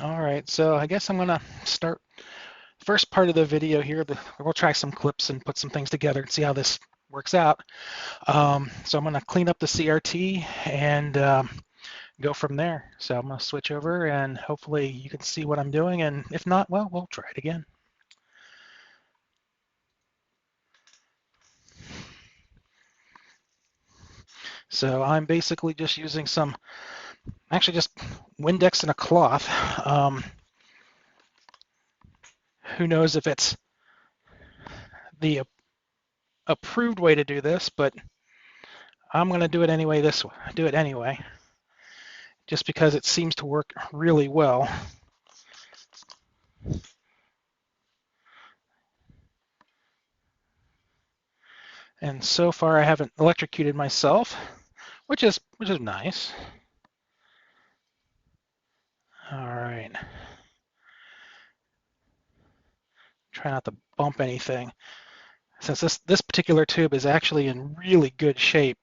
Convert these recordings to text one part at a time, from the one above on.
All right, so I guess I'm gonna start first part of the video here. We'll try some clips and put some things together and see how this works out. So I'm gonna clean up the CRT and go from there. So I'm gonna switch over and hopefully you can see what I'm doing. And if not, well, we'll try it again. So I'm basically just using actually just Windex and a cloth. Who knows if it's the approved way to do this, but I'm going to do it anyway just because it seems to work really well. And so far I haven't electrocuted myself, which is nice. All right. Try not to bump anything. Since this particular tube is actually in really good shape,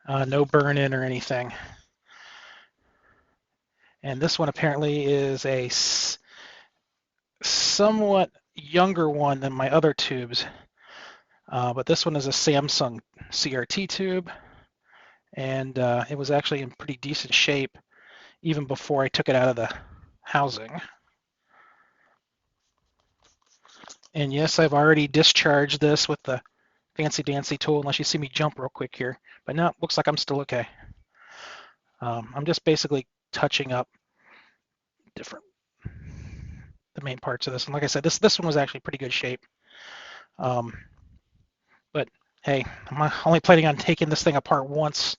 no burn in or anything. And this one apparently is a somewhat younger one than my other tubes. But this one is a Samsung CRT tube, and it was actually in pretty decent shape even before I took it out of the housing. And yes, I've already discharged this with the fancy dancy tool, unless you see me jump real quick here. But no, it looks like I'm still okay. I'm just basically touching up the main parts of this. And like I said, this one was actually pretty good shape. But hey, I'm only planning on taking this thing apart once.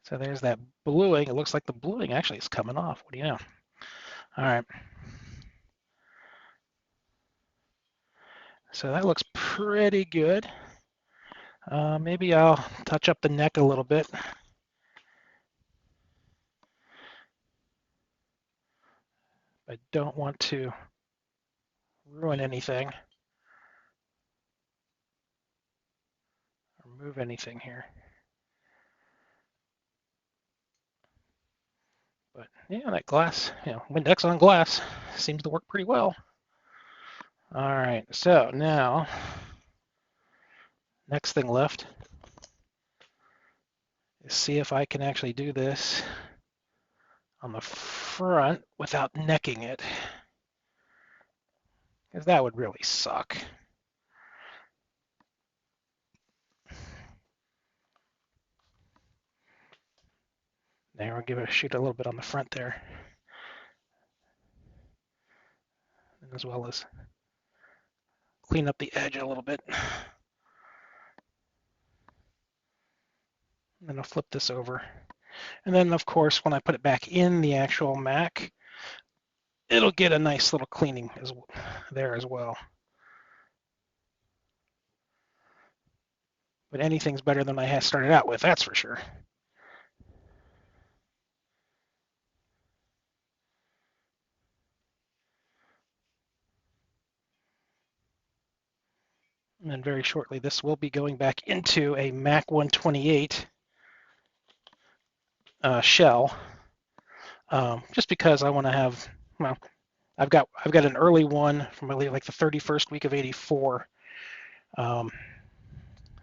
So there's that bluing. It looks like the bluing actually is coming off. What do you know? All right. So that looks pretty good. Maybe I'll touch up the neck a little bit. I don't want to ruin anything or move anything here. But yeah, that glass, Windex on glass seems to work pretty well. All right, so now, next thing left is see if I can actually do this on the front without necking it, because that would really suck. There, we'll give it a shoot a little bit on the front there, as well as clean up the edge a little bit. And then I'll flip this over. And then, of course, when I put it back in the actual Mac, it'll get a nice little cleaning there as well. But anything's better than I had started out with, that's for sure. And then very shortly, this will be going back into a Mac128 shell, just because I want to have, well, I've got an early one from like the 31st week of '84.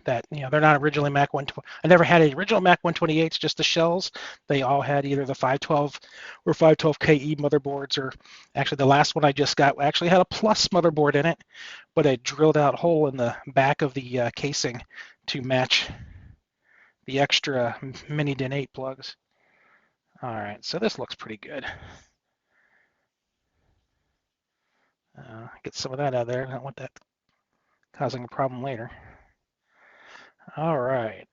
That they're not originally Mac 120. I never had any original Mac 128s, just the shells. They all had either the 512 or 512KE motherboards, or actually the last one I just got actually had a plus motherboard in it, but a drilled out hole in the back of the casing to match the extra mini DIN 8 plugs. All right, so this looks pretty good. Get some of that out of there. I don't want that causing a problem later. All right.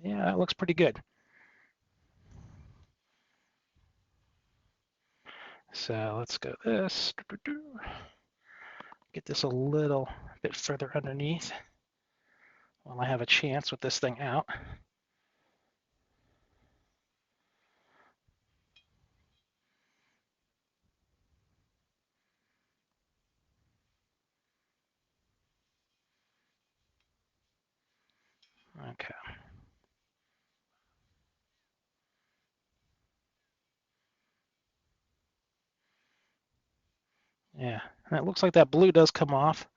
Yeah, that looks pretty good. So let's go this. Get this a little bit further underneath while I have a chance with this thing out. Yeah, and it looks like that blue does come off.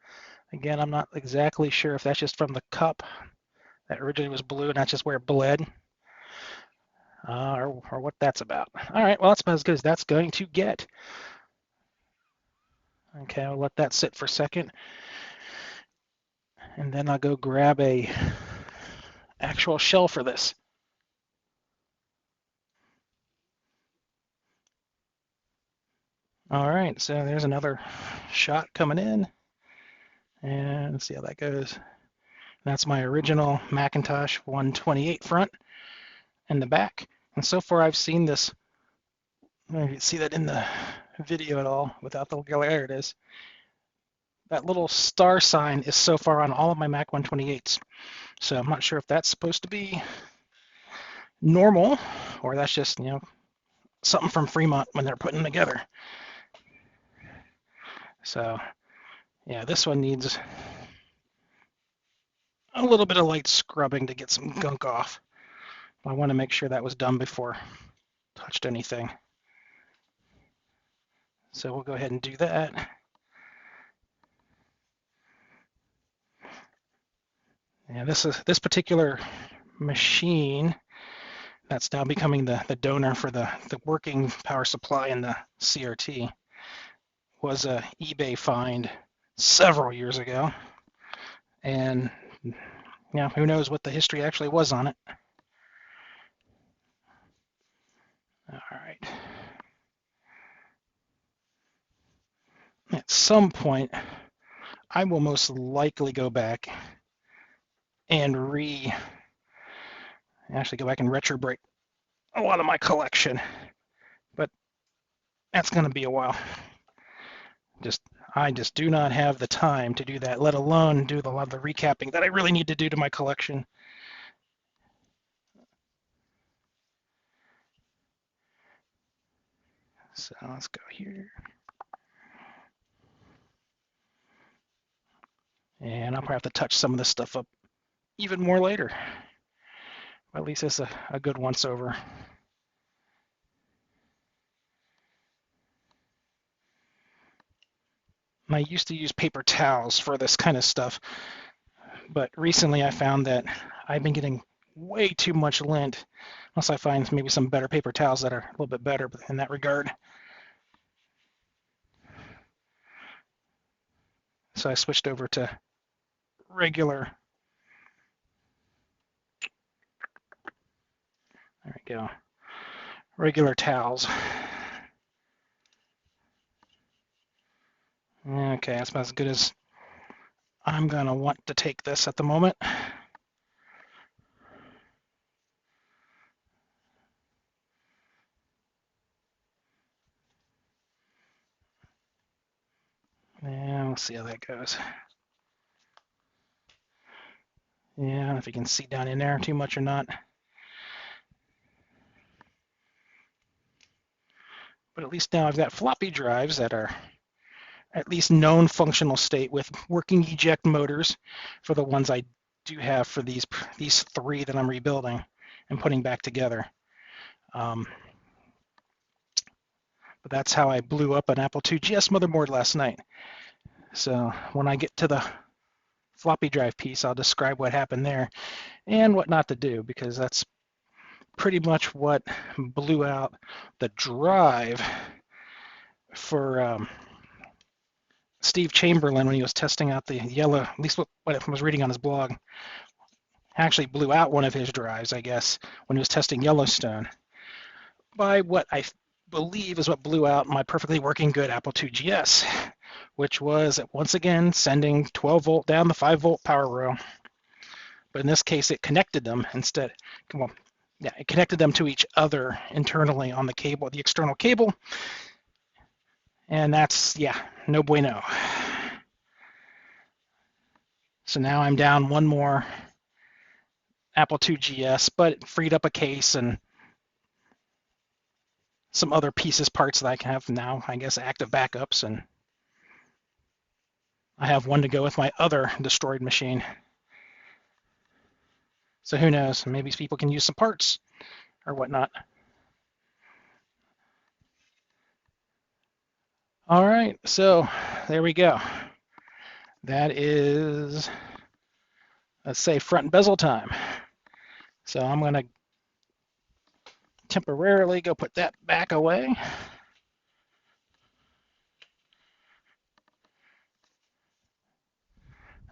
Again, I'm not exactly sure if that's just from the cup that originally was blue and that's just where it bled, or what that's about. All right, well, that's about as good as that's going to get. Okay, I'll let that sit for a second, and then I'll go grab a actual shell for this. All right, so there's another shot coming in, and let's see how that goes. That's my original Macintosh 128 front and the back. And so far I've seen this, I don't know if you can see that in the video at all without the glare. There it is. That little star sign is so far on all of my Mac 128s. So I'm not sure if that's supposed to be normal or that's just, something from Fremont when they're putting them together. So yeah, this one needs a little bit of light scrubbing to get some gunk off. I want to make sure that was done before I touched anything. So we'll go ahead and do that. And this particular machine that's now becoming the donor for the working power supply in the CRT was a eBay find several years ago. And who knows what the history actually was on it. All right. At some point, I will most likely go back and actually go back and retrobreak a lot of my collection, but that's going to be a while. I just do not have the time to do that, let alone do a lot of the recapping that I really need to do to my collection. So let's go here. And I'll probably have to touch some of this stuff up even more later. At least it's a good once over. I used to use paper towels for this kind of stuff, but recently I found that I've been getting way too much lint, unless I find maybe some better paper towels that are a little bit better in that regard. So I switched over to regular. There we go. Regular towels. Okay, that's about as good as I'm going to want to take this at the moment. And we'll see how that goes. Yeah, I don't know if you can see down in there too much or not. But at least now I've got floppy drives that are at least known functional state with working eject motors for the ones I do have for these three that I'm rebuilding and putting back together. But that's how I blew up an Apple II GS motherboard last night. So when I get to the floppy drive piece, I'll describe what happened there and what not to do, because that's pretty much what blew out the drive for Steve Chamberlain when he was testing out the yellow, at least what I was reading on his blog. Actually blew out one of his drives, I guess, when he was testing Yellowstone, by what I believe is what blew out my perfectly working good Apple II GS, which was once again sending 12 volt down the 5 volt power row. But in this case, it connected them instead. Well, yeah, it connected them to each other internally on the cable, the external cable. And that's, no bueno. So now I'm down one more Apple II GS, but it freed up a case and some other parts that I can have now, I guess, active backups. And I have one to go with my other destroyed machine. So who knows? Maybe people can use some parts or whatnot. All right, so there we go. That is, let's say, front bezel time. So I'm going to temporarily go put that back away.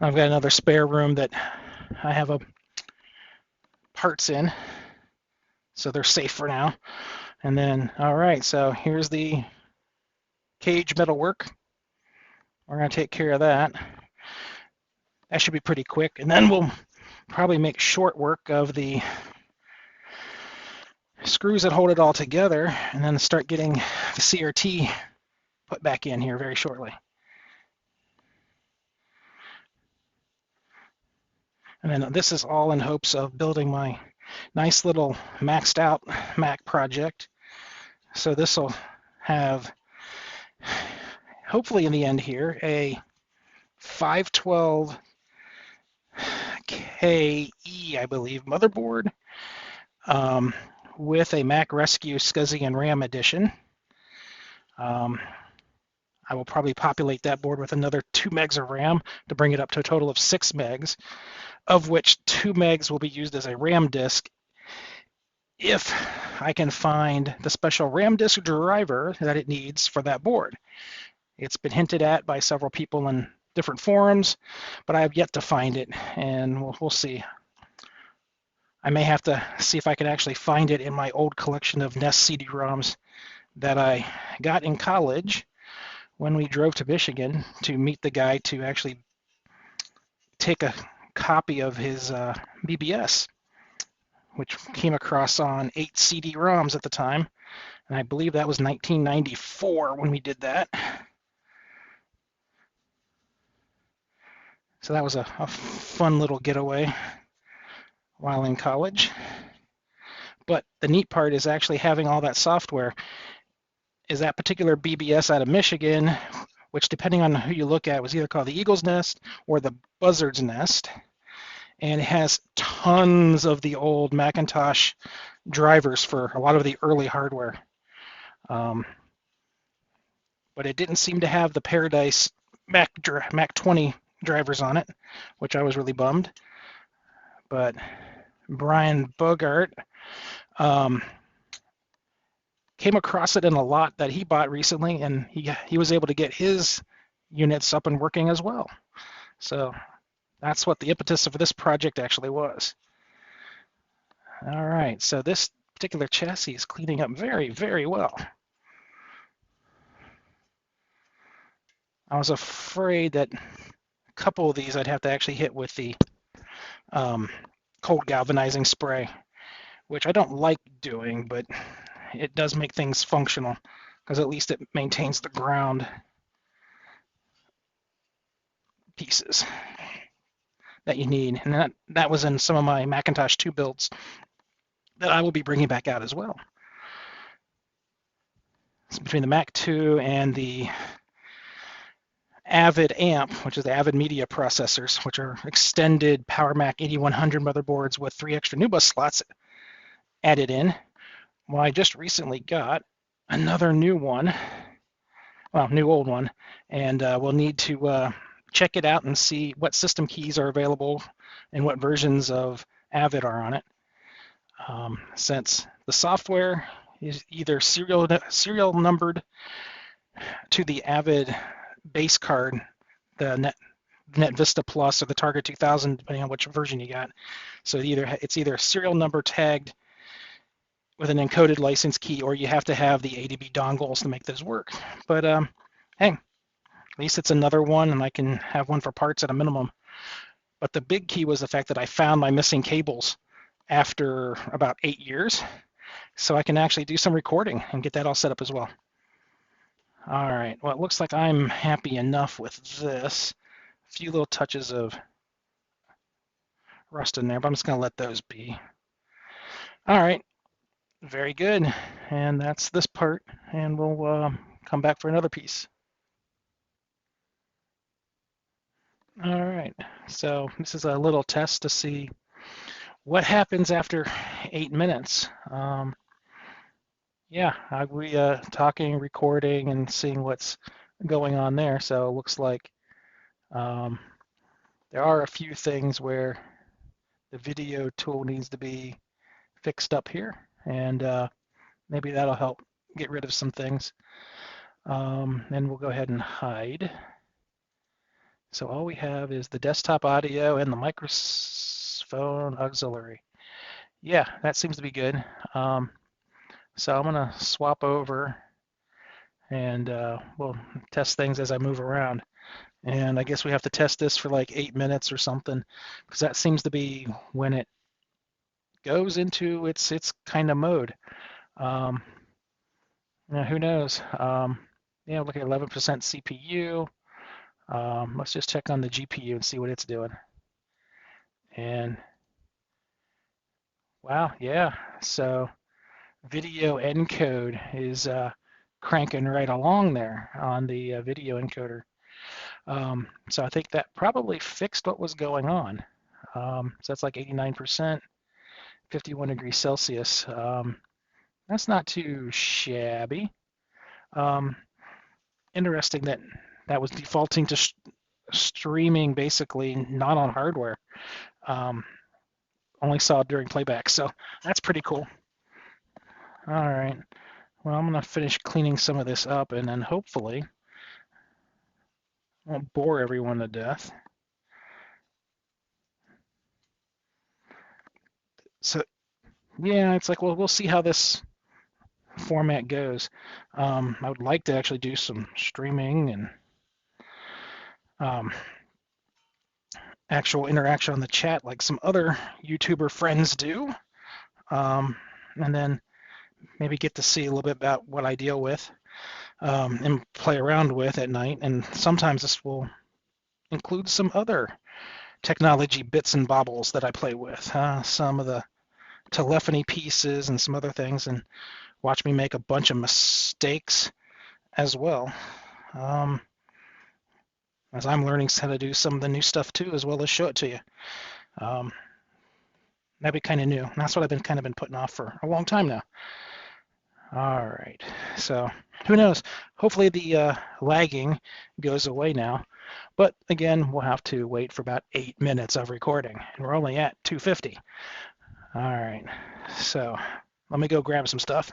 I've got another spare room that I have parts in, so they're safe for now. And then, all right, so here's the cage metal work. We're going to take care of that. That should be pretty quick. And then we'll probably make short work of the screws that hold it all together, and then start getting the CRT put back in here very shortly. And then this is all in hopes of building my nice little maxed out Mac project. So this will have, hopefully in the end here, a 512 KE, I believe, motherboard with a MacRescue Scsi Ram edition. I will probably populate that board with another 2 megs of RAM to bring it up to a total of 6 megs, of which 2 megs will be used as a RAM disk if I can find the special RAM disk driver that it needs for that board. It's been hinted at by several people in different forums, but I have yet to find it, and we'll see. I may have to see if I can actually find it in my old collection of NES CD-ROMs that I got in college when we drove to Michigan to meet the guy to actually take a copy of his BBS, which came across on 8 CD-ROMs at the time. And I believe that was 1994 when we did that. So that was a fun little getaway while in college. But the neat part is actually having all that software. Is that particular BBS out of Michigan, which depending on who you look at was either called the Eagle's Nest or the Buzzard's Nest. And it has tons of the old Macintosh drivers for a lot of the early hardware. But it didn't seem to have the Paradise Mac 20 drivers on it, which I was really bummed. But Brian Bogart came across it in a lot that he bought recently, and he was able to get his units up and working as well. So that's what the impetus of this project actually was. All right, so this particular chassis is cleaning up very, very well. I was afraid that a couple of these I'd have to actually hit with the cold galvanizing spray, which I don't like doing, but it does make things functional because at least it maintains the ground pieces that you need. And that was in some of my Macintosh 2 builds that I will be bringing back out as well. So between the Mac 2 and the Avid amp, which is the Avid media processors, which are extended Power Mac 8100 motherboards with 3 extra NUBUS slots added in. Well, I just recently got another new one, well, new old one, and we'll need to check it out and see what system keys are available and what versions of Avid are on it. Since the software is either serial numbered to the Avid base card, the Net Vista Plus or the Target 2000, depending on which version you got. So it's either serial number tagged with an encoded license key, or you have to have the ADB dongles to make those work. But hey, at least it's another one, and I can have one for parts at a minimum. But the big key was the fact that I found my missing cables after about 8 years, so I can actually do some recording and get that all set up as well. All right, well, it looks like I'm happy enough with this. A few little touches of rust in there, but I'm just going to let those be. All right, very good. And that's this part, and we'll come back for another piece. All right, so this is a little test to see what happens after 8 minutes. Yeah, we talking, recording, and seeing what's going on there. So it looks like there are a few things where the video tool needs to be fixed up here, and maybe that'll help get rid of some things. And we'll go ahead and hide. So all we have is the desktop audio and the microphone auxiliary. Yeah, that seems to be good. So I'm gonna swap over and we'll test things as I move around. And I guess we have to test this for like 8 minutes or something, because that seems to be when it goes into its kind of mode. Now who knows? Yeah, look at 11% CPU. Let's just check on the GPU and see what it's doing. And wow, yeah. So video encode is cranking right along there on the video encoder. So I think that probably fixed what was going on. So that's like 89%, 51 degrees Celsius. That's not too shabby. Interesting that that was defaulting to streaming basically not on hardware. Only saw it during playback, so that's pretty cool. All right. Well, I'm going to finish cleaning some of this up, and then hopefully I won't bore everyone to death. So, yeah, it's like, well, we'll see how this format goes. I would like to actually do some streaming and actual interaction on the chat like some other YouTuber friends do. And then maybe get to see a little bit about what I deal with and play around with at night. And sometimes this will include some other technology bits and bobbles that I play with, some of the telephony pieces and some other things, and watch me make a bunch of mistakes as well. As I'm learning how to do some of the new stuff too, as well as show it to you. That'd be kind of new. And that's what I've been kind of been putting off for a long time now. All right, so who knows? Hopefully the lagging goes away now. But again, we'll have to wait for about 8 minutes of recording, and we're only at 250. All right, so let me go grab some stuff.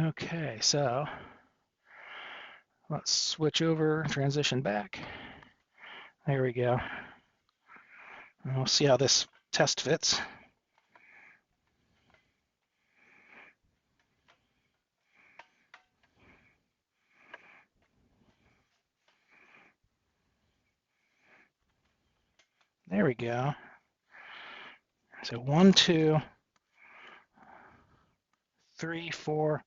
Okay, so let's switch over, transition back. There we go. And we'll see how this test fits. There we go. So 1, 2, 3, 4,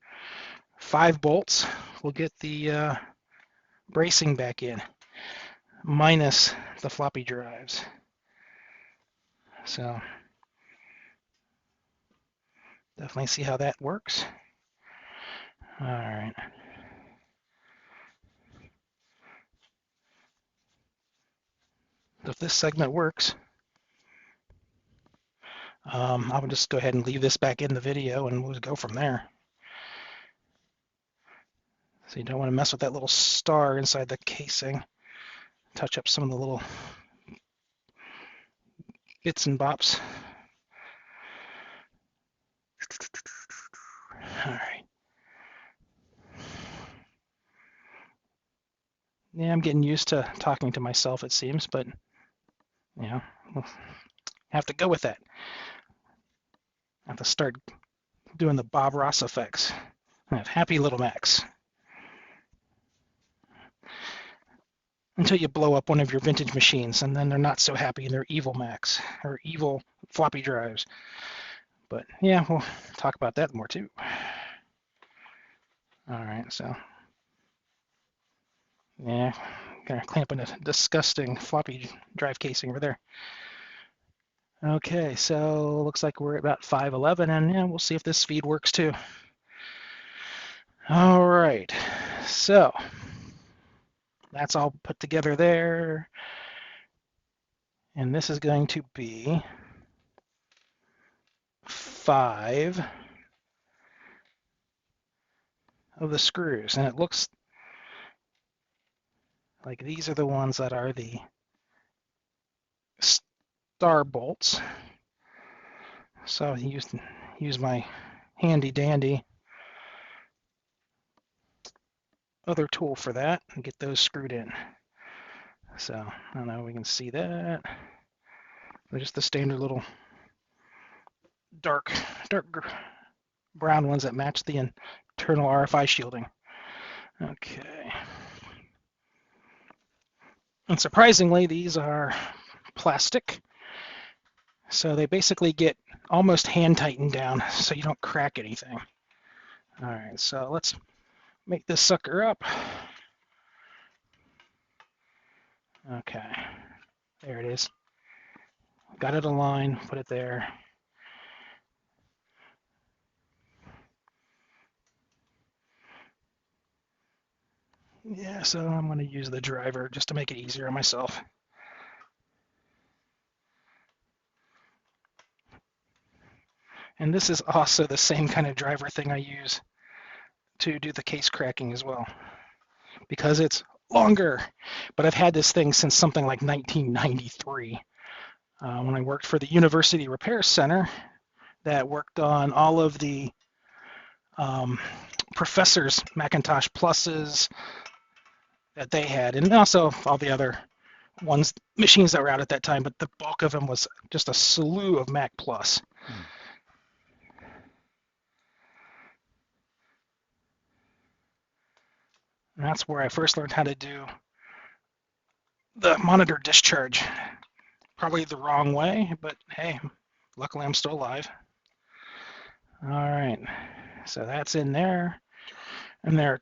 5 bolts. We'll get the bracing back in, minus the floppy drives. So definitely see how that works. All right. If this segment works, I'll just go ahead and leave this back in the video and we'll go from there. So you don't want to mess with that little star inside the casing. Touch up some of the little bits and bops. All right. Yeah, I'm getting used to talking to myself, it seems, but you know, we'll have to go with that. I have to start doing the Bob Ross effects. I have happy little Macs. Until you blow up one of your vintage machines, and then they're not so happy and they're evil Macs or evil floppy drives. But yeah, we'll talk about that more too. All right, so yeah, gonna clamp in a disgusting floppy drive casing over there. Okay, so looks like we're at about 511, and yeah, we'll see if this feed works too. All right, so that's all put together there. And this is going to be 5 of the screws. And it looks like these are the ones that are the star bolts. So I use my handy dandy other tool for that and get those screwed in. So I don't know if we can see that. They're just the standard little dark brown ones that match the internal RFI shielding. Okay. And surprisingly, these are plastic. So they basically get almost hand tightened down so you don't crack anything. All right, so let's make this sucker up. Okay, there it is. Got it aligned, put it there. Yeah, so I'm going to use the driver just to make it easier on myself. And this is also the same kind of driver thing I use to do the case cracking as well, because it's longer. But I've had this thing since something like 1993 when I worked for the University Repair Center that worked on all of the professors' Macintosh Pluses that they had, and also all the other machines that were out at that time, but the bulk of them was just a slew of Mac Plus. And that's where I first learned how to do the monitor discharge. Probably the wrong way, but hey, luckily I'm still alive. All right, so that's in there. And there are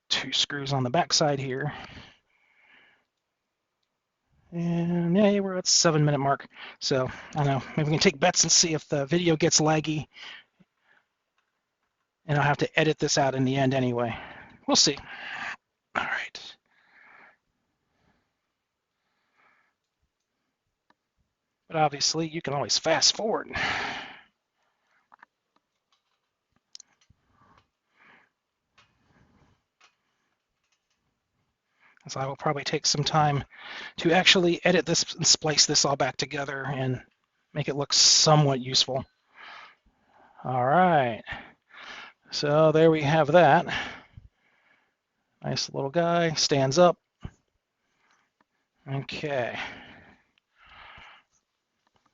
2 screws on the back side here. And yeah, we're at 7-minute mark. So I don't know, maybe we can take bets and see if the video gets laggy. And I'll have to edit this out in the end anyway. We'll see. All right. But obviously, you can always fast forward. So I will probably take some time to actually edit this and splice this all back together and make it look somewhat useful. All right. So there we have that. Nice little guy, stands up. Okay.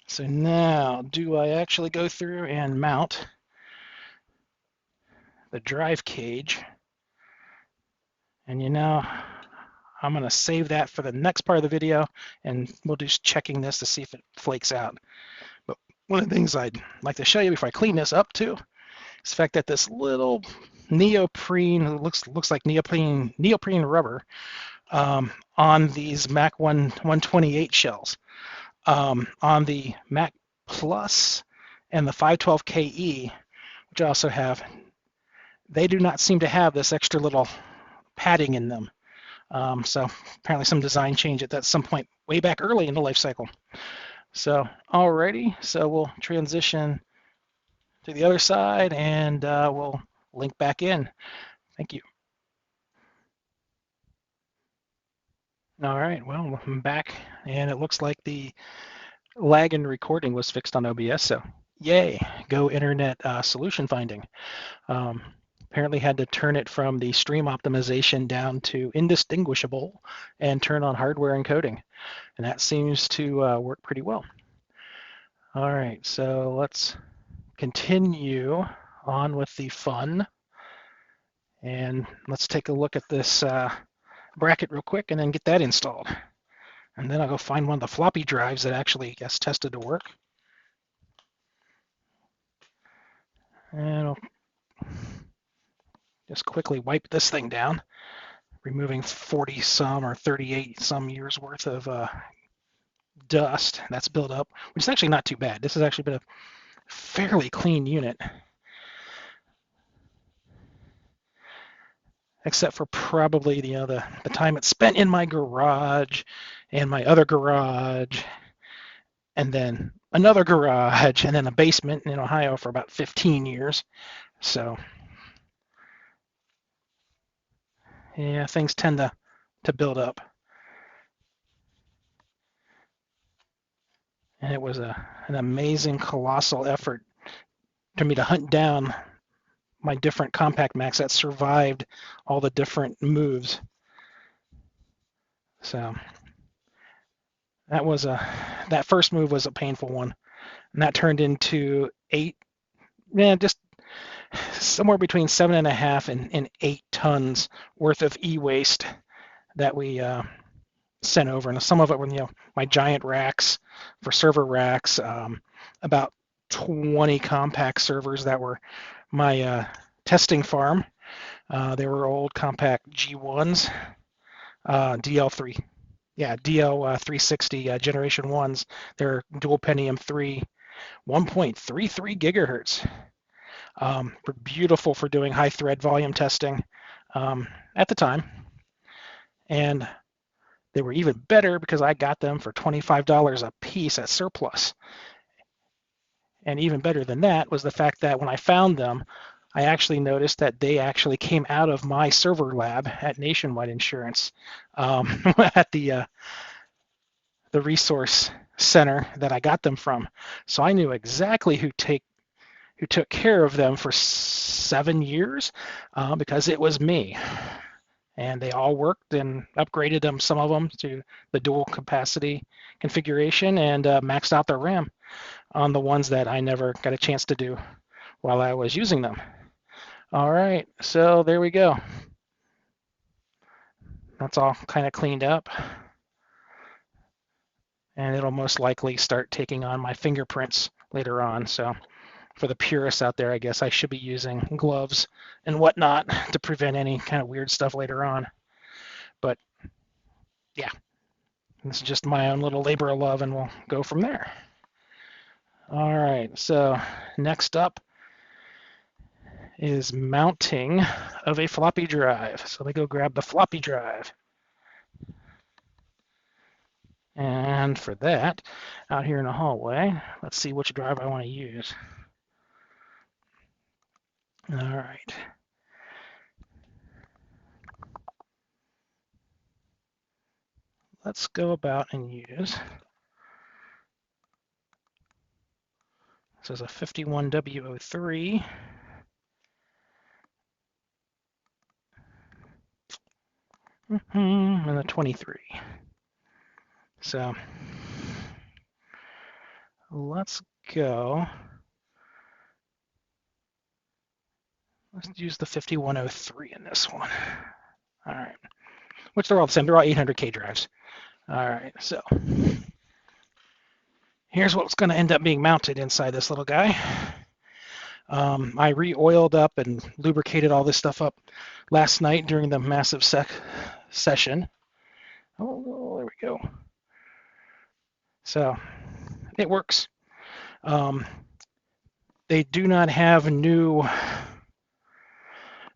So now, do I actually go through and mount the drive cage? And I'm going to save that for the next part of the video, and we'll do checking this to see if it flakes out. But one of the things I'd like to show you before I clean this up too is the fact that this little neoprene, looks like neoprene rubber on these Mac 128 shells. On the Mac Plus and the 512KE, which I also have, they do not seem to have this extra little padding in them. So apparently some design change at some point way back early in the life cycle. So alrighty, so we'll transition to the other side and we'll link back in. Thank you. All right, well, I'm back, and it looks like the lag in recording was fixed on OBS, so yay, go internet solution finding. Apparently had to turn it from the stream optimization down to indistinguishable and turn on hardware encoding. And that seems to work pretty well. All right, so let's continue on with the fun. And let's take a look at this bracket real quick and then get that installed. And then I'll go find one of the floppy drives that actually gets tested to work. And I'll just quickly wipe this thing down, removing 40 some or 38 some years worth of dust that's built up, which is actually not too bad. This has actually been a fairly clean unit, except for probably the time it's spent in my garage and my other garage, and then another garage, and then a basement in Ohio for about 15 years. So yeah, things tend to build up. And it was an amazing, colossal effort for me to hunt down my different compact Macs that survived all the different moves. So that first move was a painful one, and that turned into 8, just somewhere between 7.5 and 8 tons worth of e-waste that we sent over, and some of it were my giant racks for server racks, about 20 compact servers that were my testing farm. They were old compact G1s, DL3, DL360 generation 1s. They're dual Pentium 3, 1.33 gigahertz. Were beautiful for doing high thread volume testing at the time. And they were even better because I got them for $25 a piece at surplus. And even better than that was the fact that when I found them, I actually noticed that they actually came out of my server lab at Nationwide Insurance at the resource center that I got them from. So I knew exactly who took care of them for 7 years because it was me. And they all worked, and upgraded them, some of them, to the dual capacity configuration, and maxed out their RAM on the ones that I never got a chance to do while I was using them. All right, so there we go. That's all kind of cleaned up. And it'll most likely start taking on my fingerprints later on. So for the purists out there, I guess I should be using gloves and whatnot to prevent any kind of weird stuff later on. But yeah, this is just my own little labor of love, and we'll go from there. All right, so next up is mounting of a floppy drive. So let me go grab the floppy drive. And for that, out here in the hallway, let's see which drive I want to use. All right. Let's go about and use, this is a 51W03. And a 23. So let's go. Let's use the 5103 in this one. All right. Which they're all the same. They're all 800K drives. All right. So here's what's going to end up being mounted inside this little guy. I re-oiled up and lubricated all this stuff up last night during the massive session. Oh, there we go. So it works. They do not have new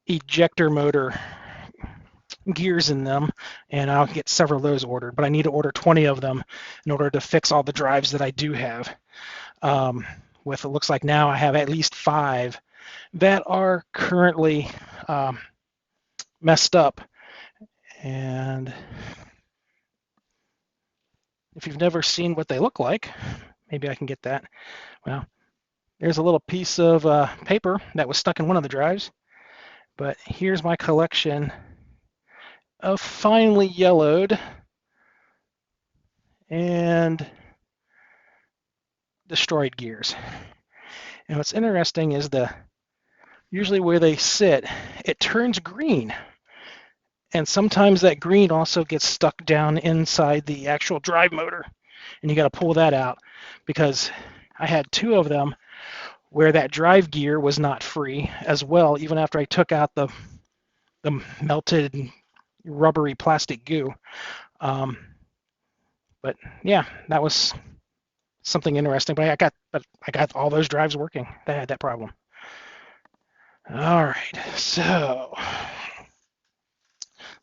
ejector motor gears in them, and I'll get several of those ordered, but I need to order 20 of them in order to fix all the drives that I do have. It looks like now I have at least 5 that are currently messed up. And if you've never seen what they look like, maybe I can get that. Well, there's a little piece of paper that was stuck in one of the drives, but here's my collection of finely yellowed and destroyed gears. And what's interesting is usually where they sit, it turns green. And sometimes that green also gets stuck down inside the actual drive motor, and you got to pull that out, because I had 2 of them where that drive gear was not free as well, even after I took out the melted rubbery plastic goo. But But yeah, that was something interesting. But I got all those drives working that had that problem. All right, so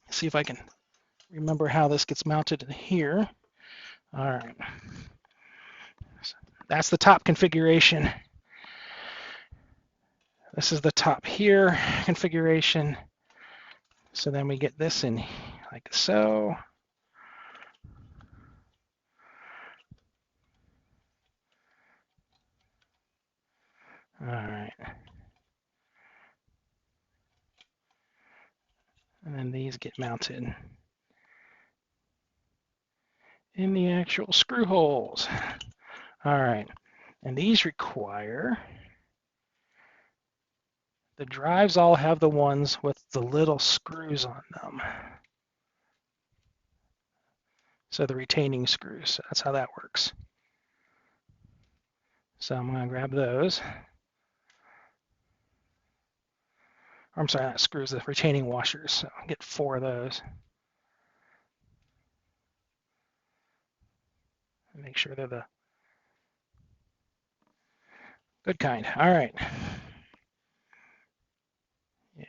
let's see if I can remember how this gets mounted in here. All right, so that's the top configuration. This is the top here configuration. So then we get this in like so. All right. And then these get mounted in the actual screw holes. All right. And these require, the drives all have the ones with the little screws on them. So the retaining screws, so that's how that works. So I'm going to grab those. Or I'm sorry, not screws, the retaining washers. So I'll get 4 of those. Make sure they're the good kind. All right. Yeah.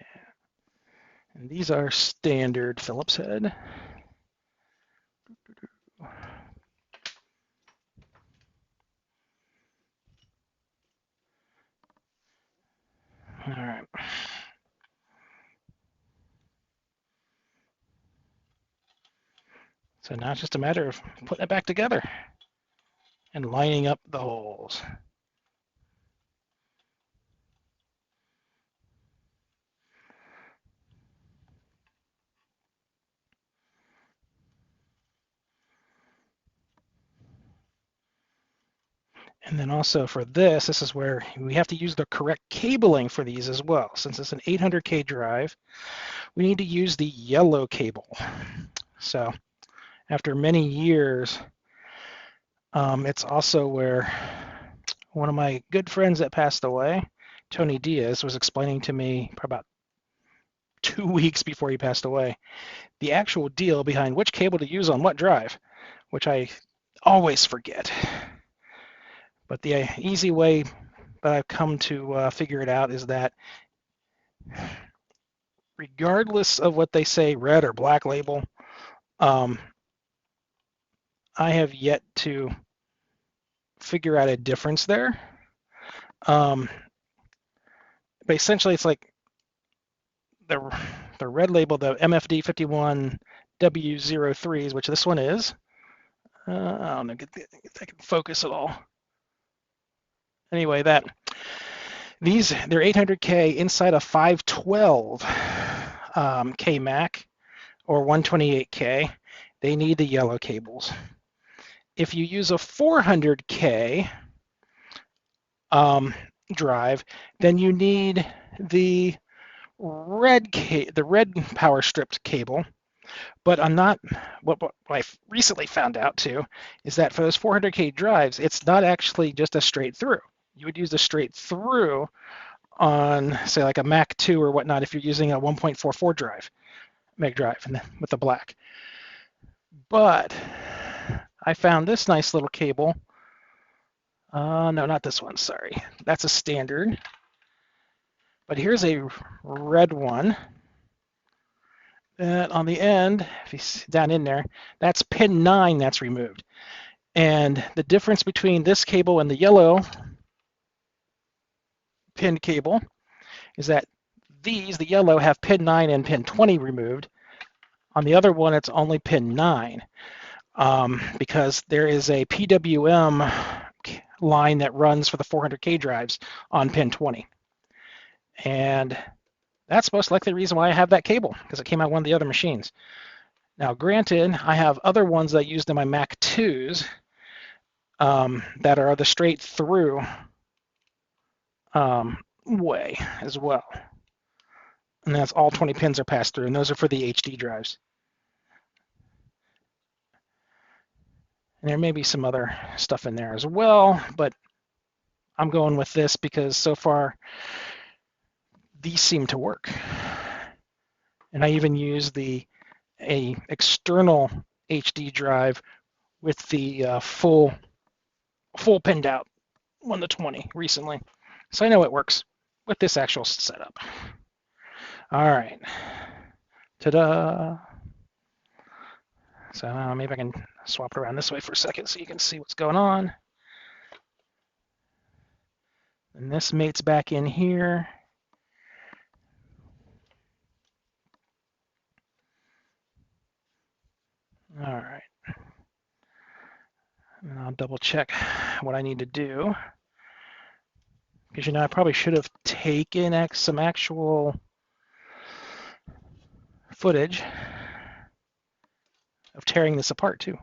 And these are standard Phillips head. All right. So now it's just a matter of putting it back together and lining up the holes. And then also for this is where we have to use the correct cabling for these as well. Since it's an 800K drive, we need to use the yellow cable. So after many years, it's also where one of my good friends that passed away, Tony Diaz, was explaining to me for about 2 weeks before he passed away, the actual deal behind which cable to use on what drive, which I always forget. But the easy way that I've come to figure it out is that regardless of what they say, red or black label, I have yet to figure out a difference there. But essentially, it's like the red label, the MFD 51W03s, which this one is. I don't know if I can focus at all. Anyway, they're 800K inside a 512 K Mac or 128K. They need the yellow cables. If you use a 400K drive, then you need the red power stripped cable. But what I recently found out too is that for those 400K drives, it's not actually just a straight through. You would use a straight through on, say, like a Mac2 or whatnot if you're using a 1.44 drive, meg drive, and with the black. But I found this nice little cable. No, not this one, sorry. That's a standard. But here's a red one. That on the end, if you see down in there, that's pin 9 that's removed. And the difference between this cable and the yellow pin cable is that the yellow, have pin 9 and pin 20 removed. On the other one, it's only pin 9 because there is a PWM line that runs for the 400K drives on pin 20. And that's most likely the reason why I have that cable, because it came out of one of the other machines. Now, granted, I have other ones that I used in my Mac 2s that are the straight through way as well. And that's all 20 pins are passed through, and those are for the HD drives. And there may be some other stuff in there as well, but I'm going with this because so far these seem to work. And I even use a external HD drive with the full pinned out 1 to 20 recently. So I know it works with this actual setup. All right. Ta-da. So maybe I can swap it around this way for a second so you can see what's going on. And this mates back in here. All right. And I'll double check what I need to do. Because, I probably should have taken some actual footage of tearing this apart too.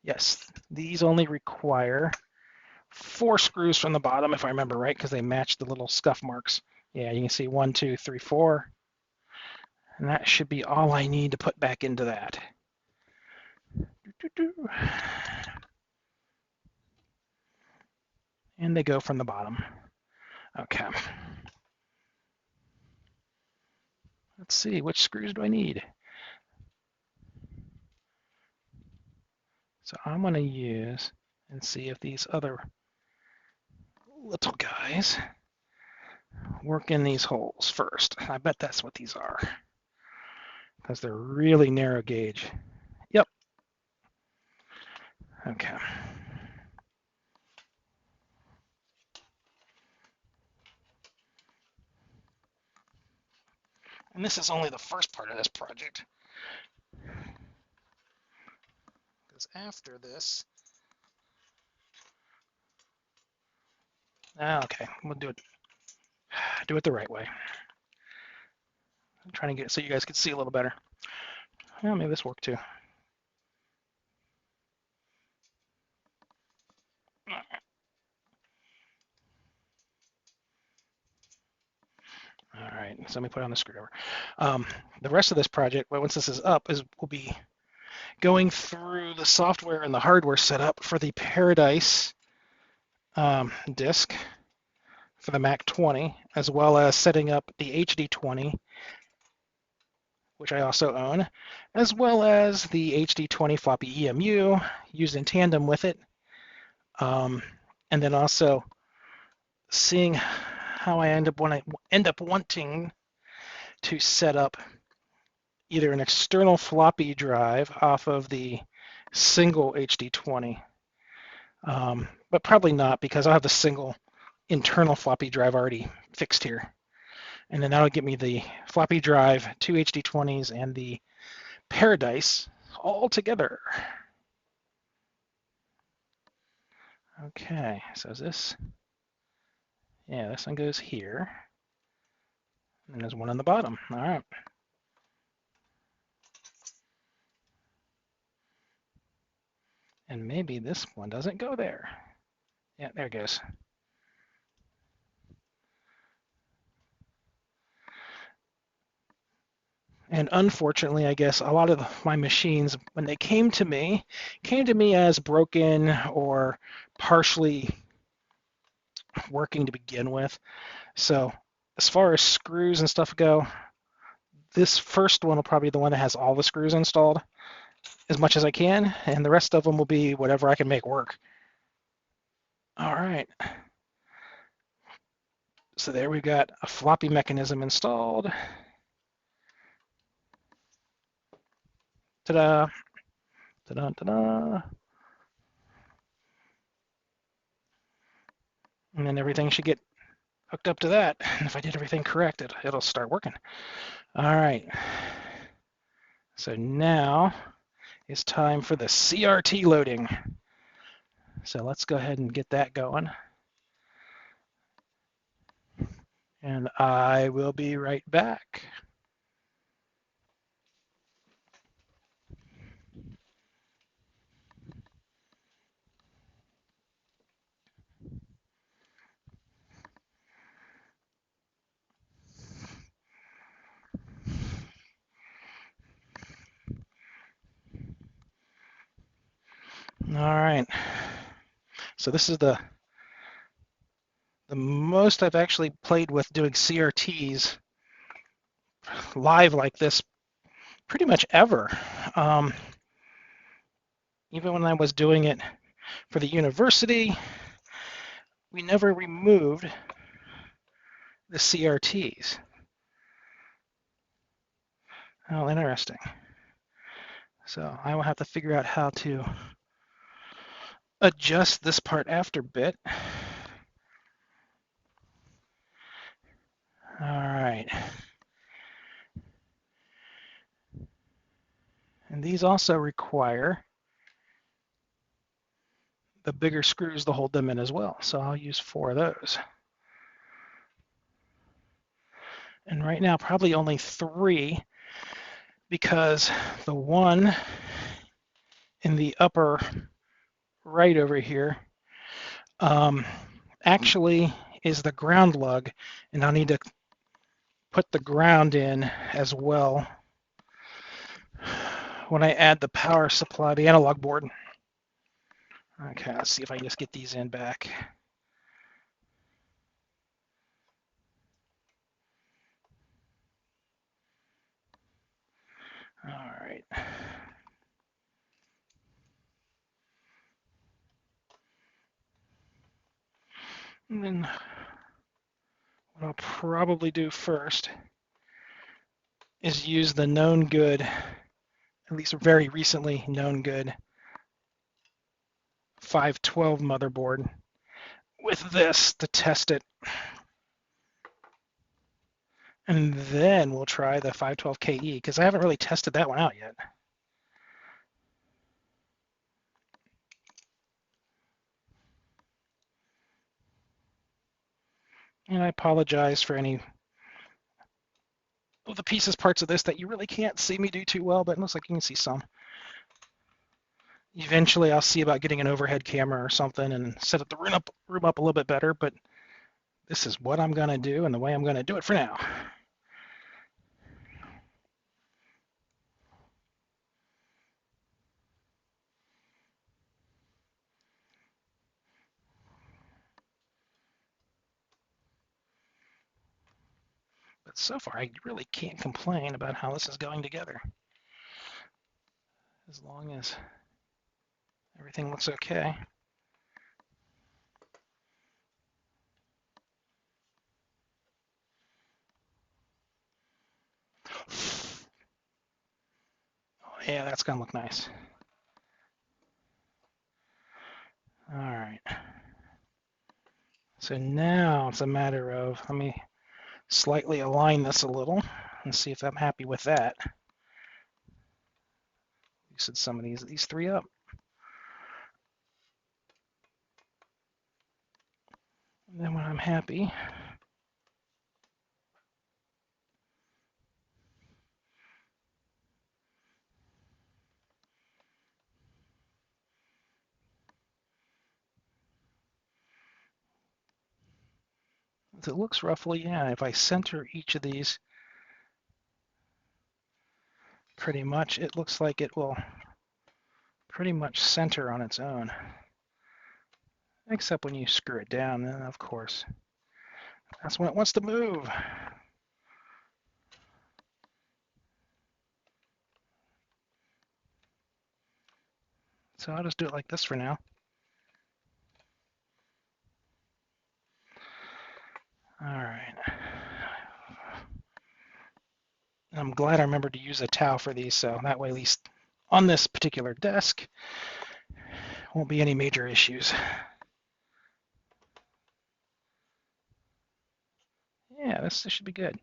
Yes, these only require 4 screws from the bottom, if I remember right, because they match the little scuff marks. Yeah, you can see 1, 2, 3, 4. And that should be all I need to put back into that. And they go from the bottom. Okay. Let's see, which screws do I need? So I'm going to use and see if these other little guys work in these holes first. I bet that's what these are, because they're really narrow gauge. Yep. Okay. And this is only the first part of this project, because after this, okay, we'll do it the right way. I'm trying to get it so you guys can see a little better. Well, maybe this worked too. All right, so let me put on the screwdriver. The rest of this project, once this is up, we'll be going through the software and the hardware setup for the Paradise disk for the Mac 20, as well as setting up the HD 20, which I also own, as well as the HD 20 floppy EMU used in tandem with it, and then also seeing how I end up wanting to set up either an external floppy drive off of the single HD 20, but probably not, because I'll have the single internal floppy drive already fixed here. And then that'll get me the floppy drive, 2 HD 20s, and the Paradise all together. Okay, so is this? Yeah, this one goes here. And there's one on the bottom. All right. And maybe this one doesn't go there. Yeah, there it goes. And unfortunately, I guess a lot of my machines, when they came to me as broken or partially working to begin with. So as far as screws and stuff go, this first one will probably be the one that has all the screws installed as much as I can, and the rest of them will be whatever I can make work. All right. So there we've got a floppy mechanism installed. Ta-da. Ta-da, ta-da. And then everything should get hooked up to that. And if I did everything correct, it'll start working. All right. So now it's time for the Crt loading. So let's go ahead and get that going. And I will be right back. All right. So this is the most I've actually played with doing CRTs live like this pretty much ever. Even when I was doing it for the university, we never removed the CRTs. Oh, interesting. So I will have to figure out how to adjust this part after bit. All right. And these also require the bigger screws to hold them in as well. So I'll use 4 of those. And right now, probably only 3, because the one in the upper right over here actually is the ground lug, and I'll need to put the ground in as well when I add the power supply, the analog board. Okay, let's see if I can just get these in back. All right. And then what I'll probably do first is use the known good, at least very recently known good, 512 motherboard with this to test it. And then we'll try the 512KE, because I haven't really tested that one out yet. And I apologize for any of the pieces, parts of this that you really can't see me do too well, but it looks like you can see some. Eventually, I'll see about getting an overhead camera or something and set up the room up a little bit better, but this is what I'm going to do and the way I'm going to do it for now. But so far, I really can't complain about how this is going together. As long as everything looks okay. Oh, yeah, that's going to look nice. All right. So now it's a matter of, let me slightly align this a little and see if I'm happy with that. Loosen some of these 3 up. And then when I'm happy, it looks roughly, yeah, if I center each of these pretty much, it looks like it will pretty much center on its own. Except when you screw it down, then of course, that's when it wants to move. So I'll just do it like this for now. All right. I'm glad I remembered to use a towel for these, so that way at least on this particular desk, won't be any major issues. Yeah, this should be good.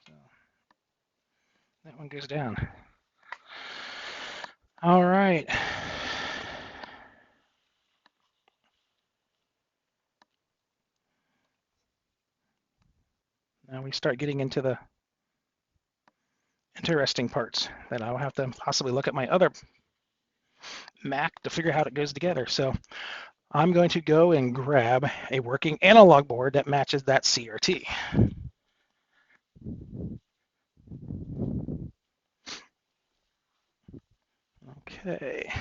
So that one goes down. All right. Now we start getting into the interesting parts that I'll have to possibly look at my other Mac to figure out how it goes together. So I'm going to go and grab a working analog board that matches that CRT. Okay.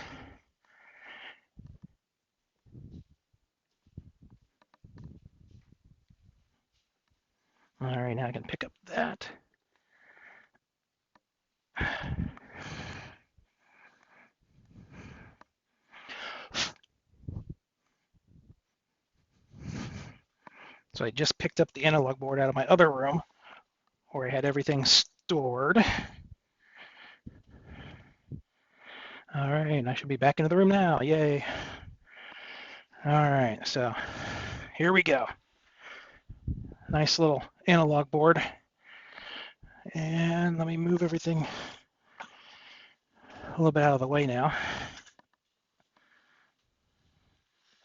All right, now I can pick up that. So I just picked up the analog board out of my other room where I had everything stored. All right, I should be back into the room now. Yay. All right, so here we go. Nice little analog board. And let me move everything a little bit out of the way now. At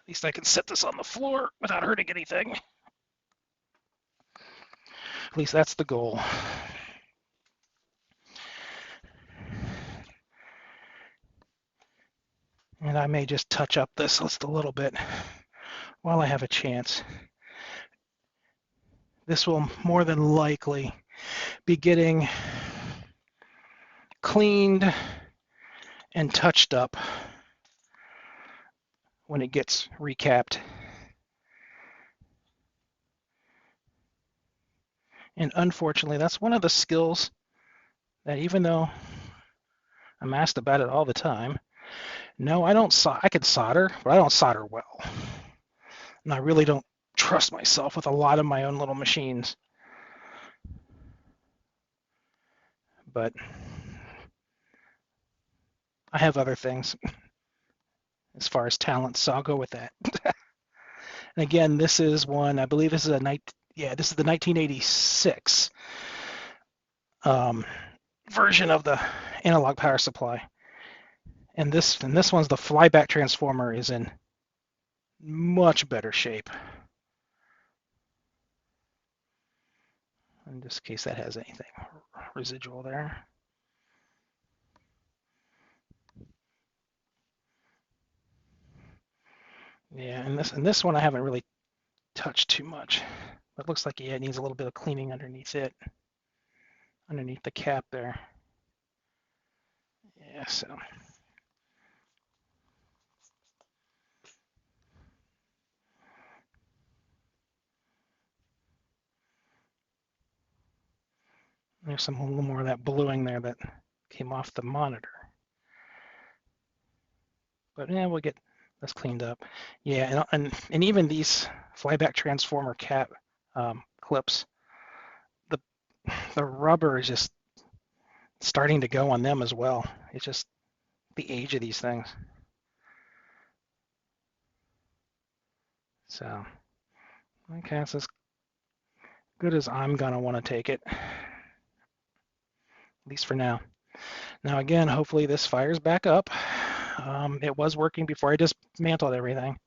least I can set this on the floor without hurting anything. At least that's the goal. And I may just touch up this just a little bit while I have a chance. This will more than likely be getting cleaned and touched up when it gets recapped. And unfortunately, that's one of the skills that even though I'm asked about it all the time, no, I don't. I can solder, but I don't solder well. And I really don't trust myself with a lot of my own little machines. But I have other things as far as talents, so I'll go with that. And again, this is one, I believe this is this is the 1986 version of the analog power supply. And this one's the flyback transformer is in much better shape. In this case, that has anything residual there. Yeah, and this one I haven't really touched too much. It looks like it needs a little bit of cleaning underneath it, underneath the cap there. Yeah, so. There's a little more of that bluing there that came off the monitor. But yeah, we'll get this cleaned up. Yeah, and even these flyback transformer cap clips, the rubber is just starting to go on them as well. It's just the age of these things. So, okay, that's as good as I'm gonna want to take it, at least for now. Now again, hopefully this fires back up. It was working before I dismantled everything.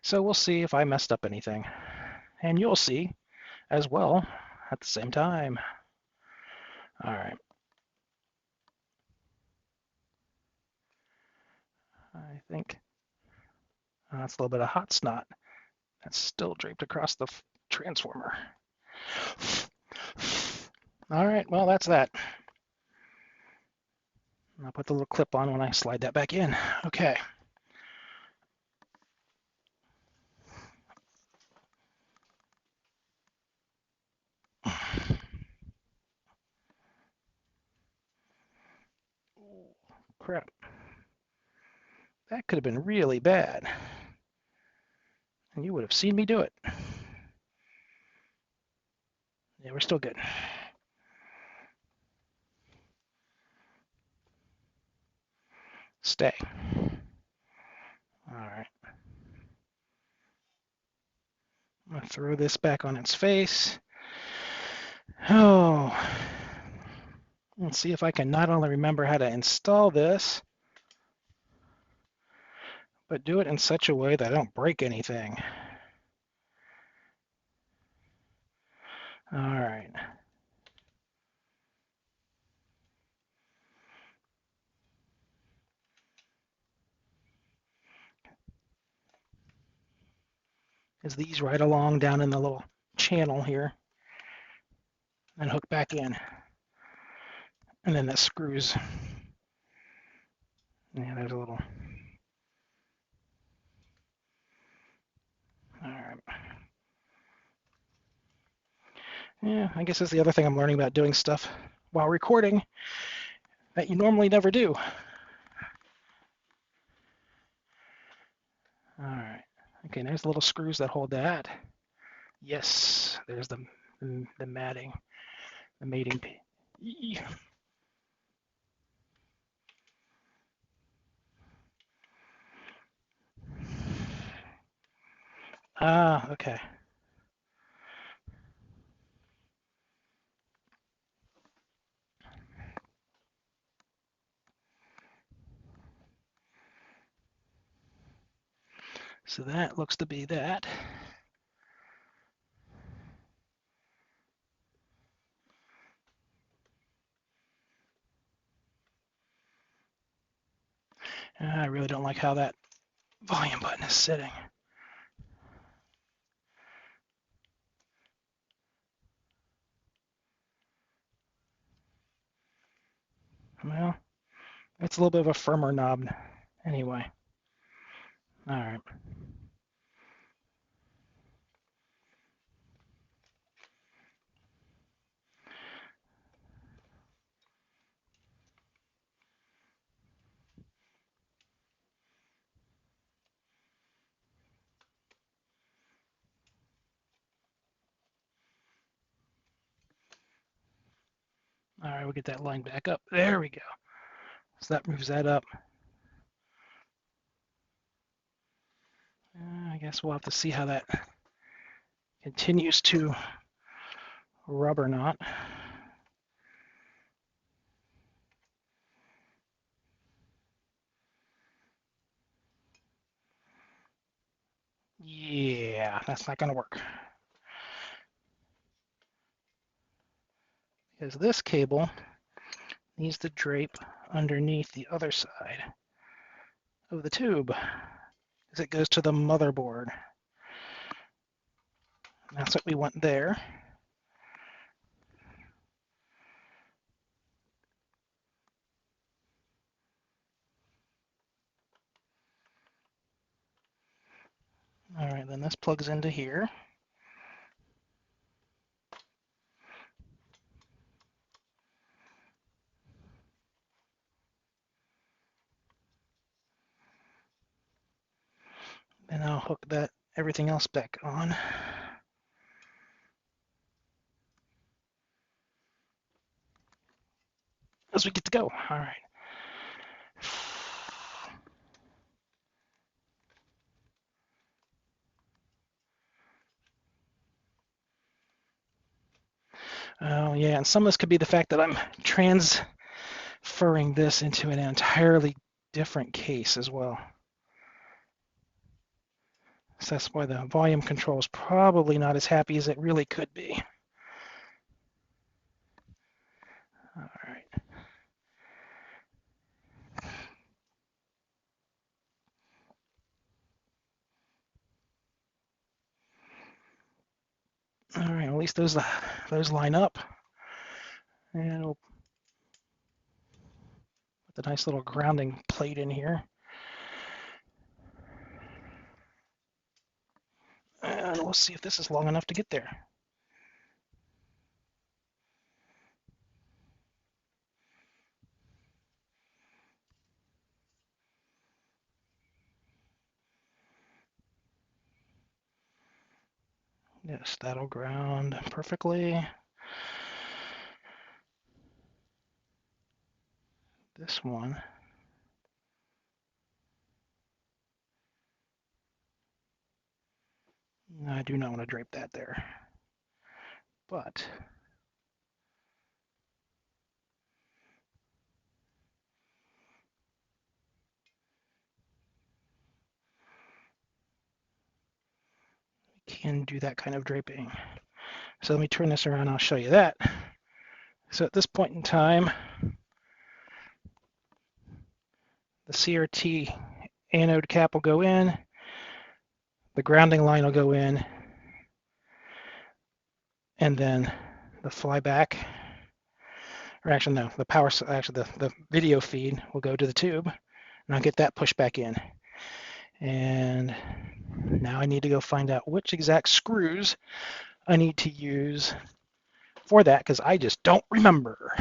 So we'll see if I messed up anything. And you'll see as well at the same time. All right. I think that's a little bit of hot snot that's still draped across the transformer. All right, well, that's that. I'll put the little clip on when I slide that back in. Okay. Crap. That could have been really bad. And you would have seen me do it. Yeah, we're still good. Stay. All right. I'm going to throw this back on its face. Oh. Let's see if I can not only remember how to install this, but do it in such a way that I don't break anything. All right. Is these right along down in the little channel here and hook back in. And then that screws. Yeah, there's a little. All right. Yeah, I guess that's the other thing I'm learning about doing stuff while recording that you normally never do. All right. Okay, there's the little screws that hold that. Yes, there's the matting, the mating. Ah, okay. So that looks to be that. I really don't like how that volume button is sitting. Well, it's a little bit of a firmer knob anyway. All right. All right, we'll get that line back up. There we go. So that moves that up. I guess we'll have to see how that continues to rubber knot. Yeah, that's not going to work. Because this cable needs to drape underneath the other side of the tube as it goes to the motherboard. That's what we want there. All right, then this plugs into here. Then I'll hook that everything else back on. As we get to go. All right. Oh yeah, and some of this could be the fact that I'm transferring this into an entirely different case as well. So that's why the volume control is probably not as happy as it really could be. All right. All right, at least those line up. And we'll put the nice little grounding plate in here. And we'll see if this is long enough to get there. Yes, that'll ground perfectly. This one. I do not want to drape that there. But we can do that kind of draping. So let me turn this around, I'll show you that. So at this point in time, the CRT anode cap will go in, the grounding line will go in, and then the flyback, or actually no, the power, actually the video feed will go to the tube, and I'll get that pushed back in. And now I need to go find out which exact screws I need to use for that, because I just don't remember.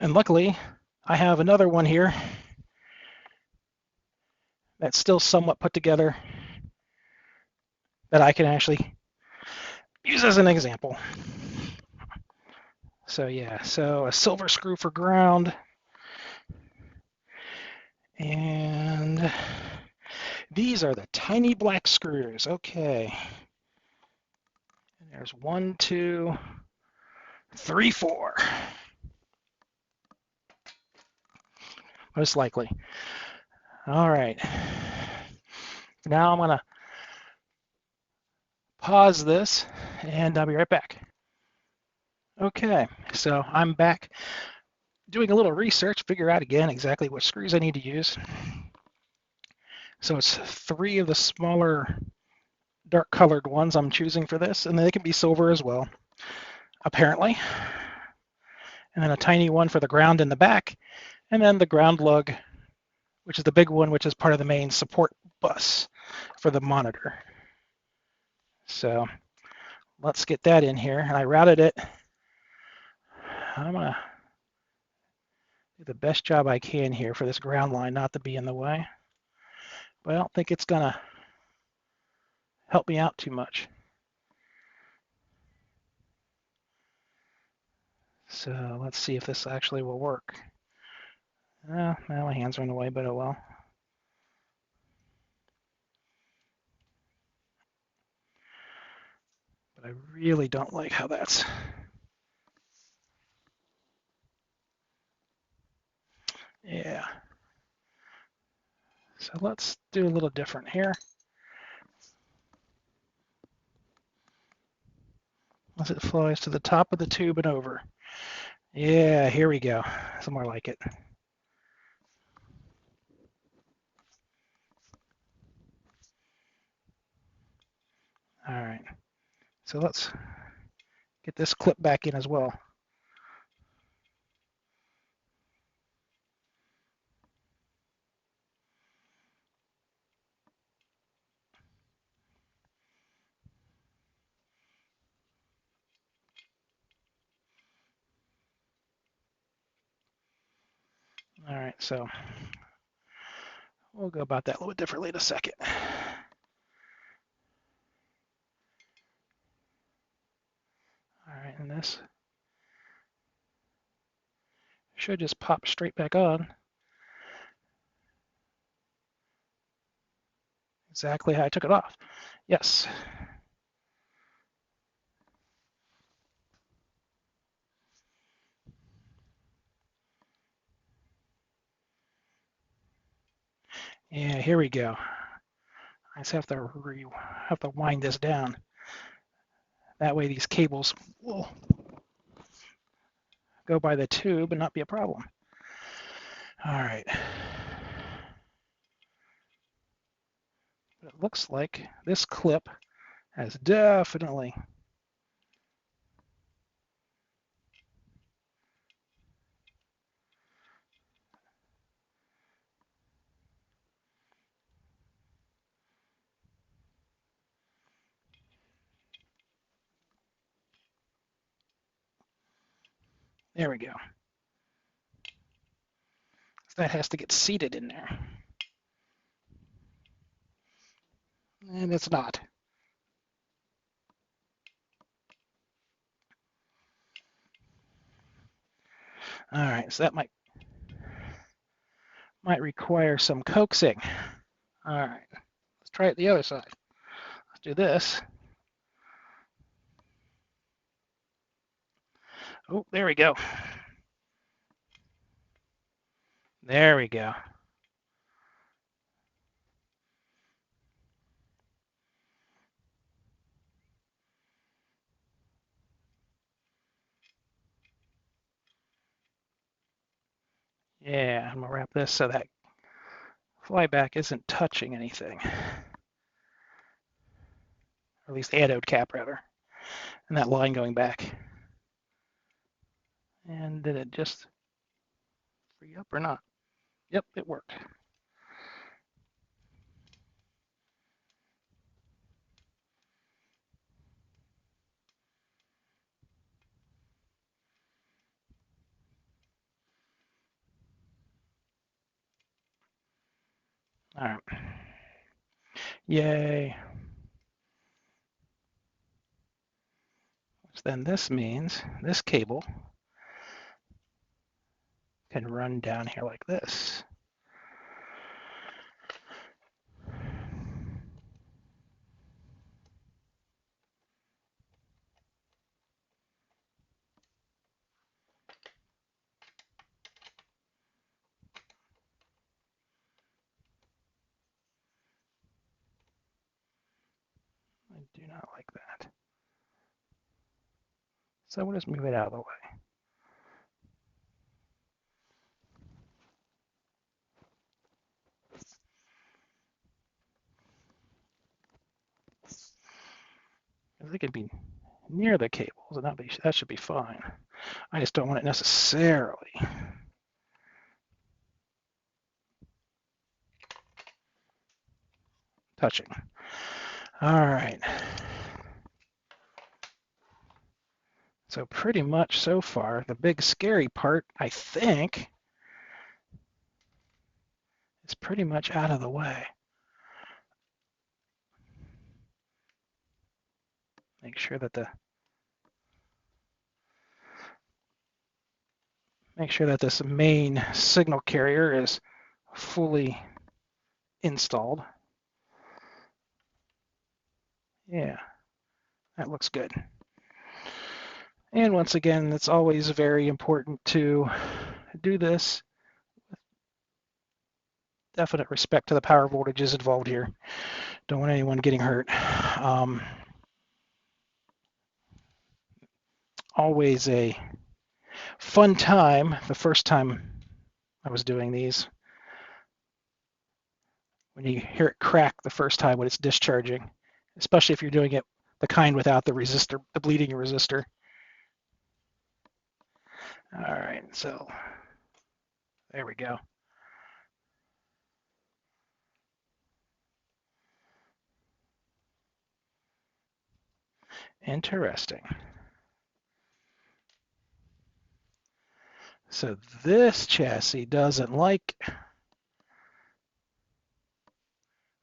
And luckily, I have another one here that's still somewhat put together that I can actually use as an example. So yeah, so a silver screw for ground. And these are the tiny black screws. Okay. And there's 1, 2, 3, 4. Most likely. All right. Now I'm going to pause this and I'll be right back. Okay, so I'm back doing a little research, figure out again exactly what screws I need to use. So it's 3 of the smaller dark colored ones I'm choosing for this, and they can be silver as well, apparently. And then a tiny one for the ground in the back, and then the ground lug, which is the big one, which is part of the main support bus for the monitor. So let's get that in here, and I routed it. I'm going to do the best job I can here for this ground line not to be in the way, but I don't think it's going to help me out too much. So let's see if this actually will work. Well, my hands are in the way, but oh well. But I really don't like how that's... Yeah. So let's do a little different here. As it flies to the top of the tube and over. Yeah, here we go. Somewhere like it. All right. So let's get this clip back in as well. All right, so we'll go about that a little bit differently in a second. All right, and this should just pop straight back on. Exactly how I took it off. Yes. Yeah, here we go. I just have to wind this down. That way these cables will go by the tube and not be a problem. All right. It looks like this clip has definitely there we go. That has to get seated in there. And it's not. All right, so that might require some coaxing. All right, let's try it the other side. Let's do this. Oh, there we go. There we go. Yeah, I'm gonna wrap this so that flyback isn't touching anything. Or at least the anode cap, rather. And that line going back. And did it just free up or not? Yep, it worked. All right. Yay. Which then this means this cable can run down here like this. I do not like that. So we'll just move it out of the way. They could be near the cables, and that should be fine. I just don't want it necessarily touching. All right. So pretty much so far, the big scary part, I think, is pretty much out of the way. Make sure that this main signal carrier is fully installed. Yeah, that looks good. And once again, it's always very important to do this with definite respect to the power voltages involved here. Don't want anyone getting hurt. Always a fun time the first time I was doing these. When you hear it crack the first time when it's discharging, especially if you're doing it the kind without the resistor, the bleeding resistor. All right, so there we go. Interesting. So this chassis doesn't like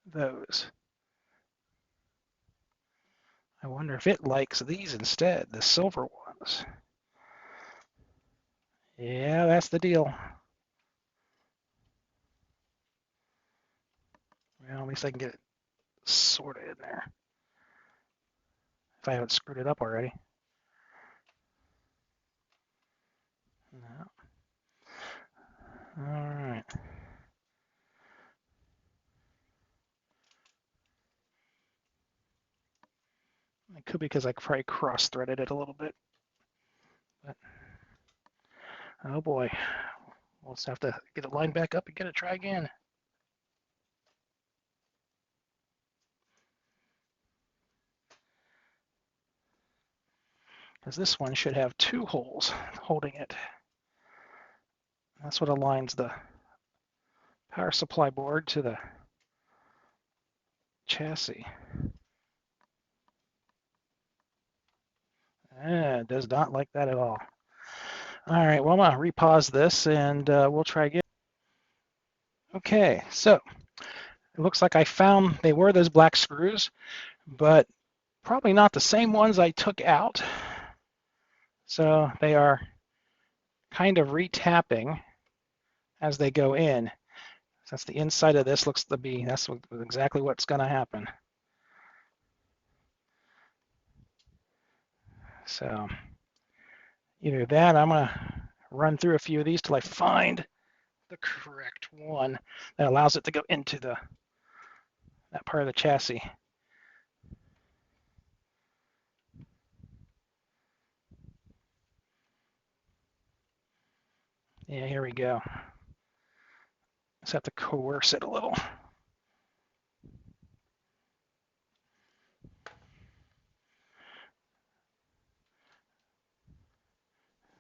those. I wonder if it likes these instead, the silver ones. Yeah, that's the deal. Well, at least I can get it sort of in there. If I haven't screwed it up already. No. All right. It could be because I probably cross-threaded it a little bit. But, oh boy. We'll just have to get it lined back up and get it try again. Because this one should have two holes holding it. That's what aligns the power supply board to the chassis. It does not like that at all. All right, well, I'm going to repause this and we'll try again. Okay, so it looks like I found they were those black screws, but probably not the same ones I took out. So they are kind of retapping as they go in. That's the inside of this looks to be, that's exactly what's going to happen. So either that, I'm going to run through a few of these till I find the correct one that allows it to go into that part of the chassis. Yeah, here we go. Just have to coerce it a little.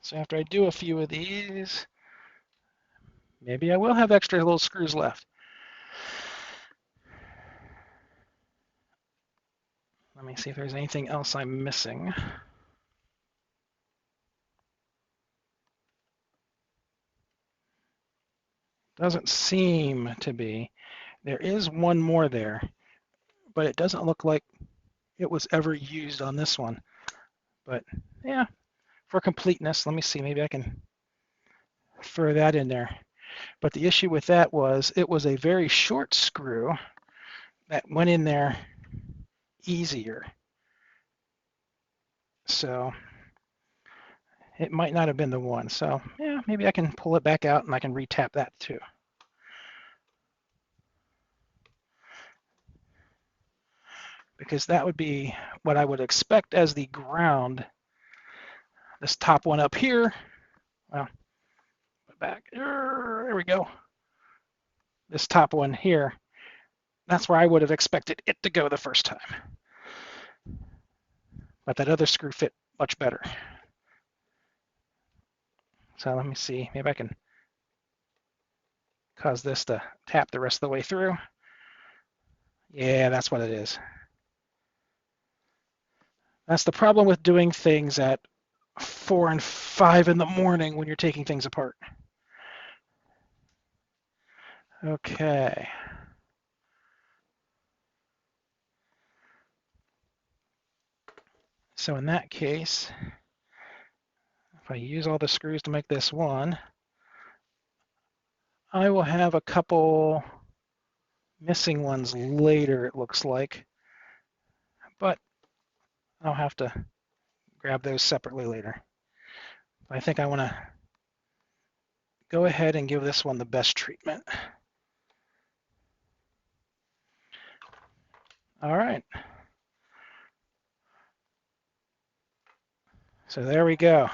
So after I do a few of these, maybe I will have extra little screws left. Let me see if there's anything else I'm missing. Doesn't seem to be. There is one more there, but it doesn't look like it was ever used on this one. But yeah, for completeness, let me see, maybe I can throw that in there. But the issue with that was it was a very short screw that went in there easier. So it might not have been the one. So yeah, maybe I can pull it back out and I can retap that too. Because that would be what I would expect as the ground. This top one up here, well, back, there we go. This top one here, that's where I would have expected it to go the first time. But that other screw fit much better. So let me see, maybe I can cause this to tap the rest of the way through. Yeah, that's what it is. That's the problem with doing things at 4 and 5 in the morning when you're taking things apart. Okay. So in that case, if I use all the screws to make this one, I will have a couple missing ones later, it looks like. But I'll have to grab those separately later. I think I want to go ahead and give this one the best treatment. All right. So there we go.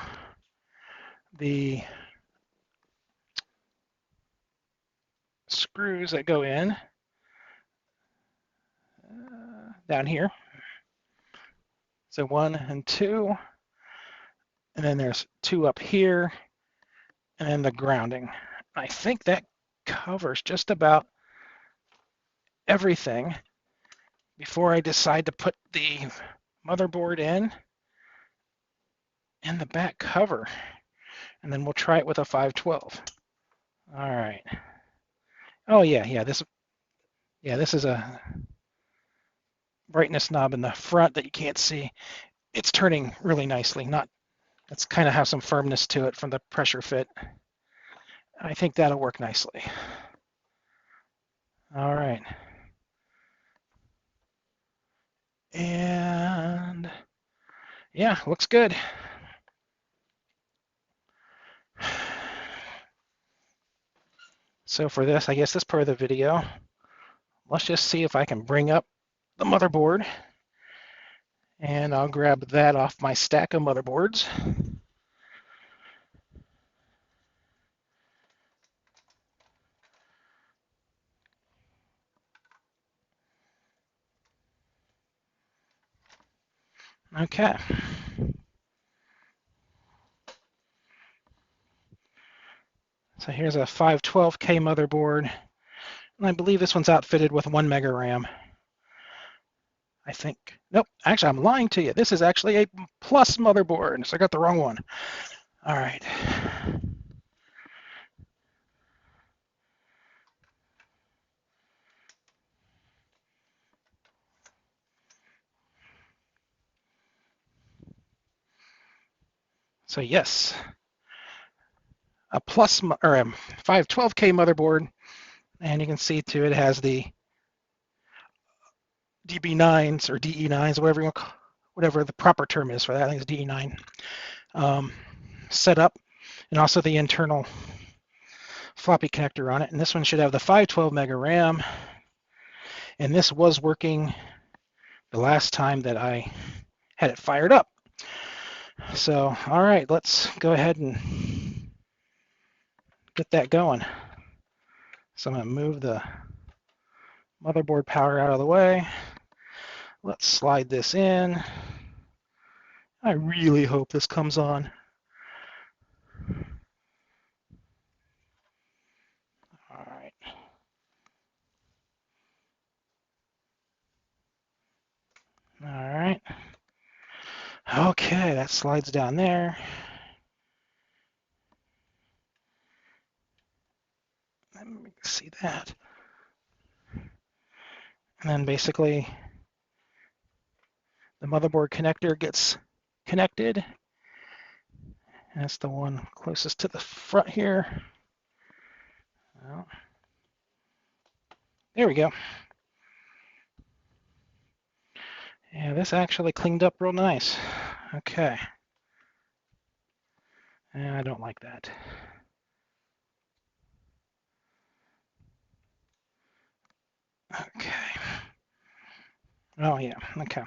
The screws that go in down here. So 1 and 2, and then there's 2 up here, and then the grounding. I think that covers just about everything before I decide to put the motherboard in and the back cover, and then we'll try it with a 512. All right. Oh yeah, this is a brightness knob in the front that you can't see. It's turning really nicely. It's kind of have some firmness to it from the pressure fit. I think that'll work nicely. All right. And yeah, looks good. So for this, I guess this part of the video, let's just see if I can bring up the motherboard. And I'll grab that off my stack of motherboards. Okay. So here's a 512K motherboard. And I believe this one's outfitted with 1 mega RAM. I think. Nope, actually, I'm lying to you. This is actually a plus motherboard, so I got the wrong one. All right. So yes, a plus or a 512K motherboard, and you can see too it has the DB9s or DE9s, whatever the proper term is for that. I think it's DE9 set up, and also the internal floppy connector on it. And this one should have the 512 mega RAM, and this was working the last time that I had it fired up. So, all right, let's go ahead and get that going. So I'm going to move the motherboard power out of the way. Let's slide this in. I really hope this comes on. All right. All right. Okay, that slides down there. Let me see that. And then basically the motherboard connector gets connected. And that's the one closest to the front here. Well, there we go. Yeah, this actually cleaned up real nice. Okay. I don't like that. Okay. Oh, yeah. Okay.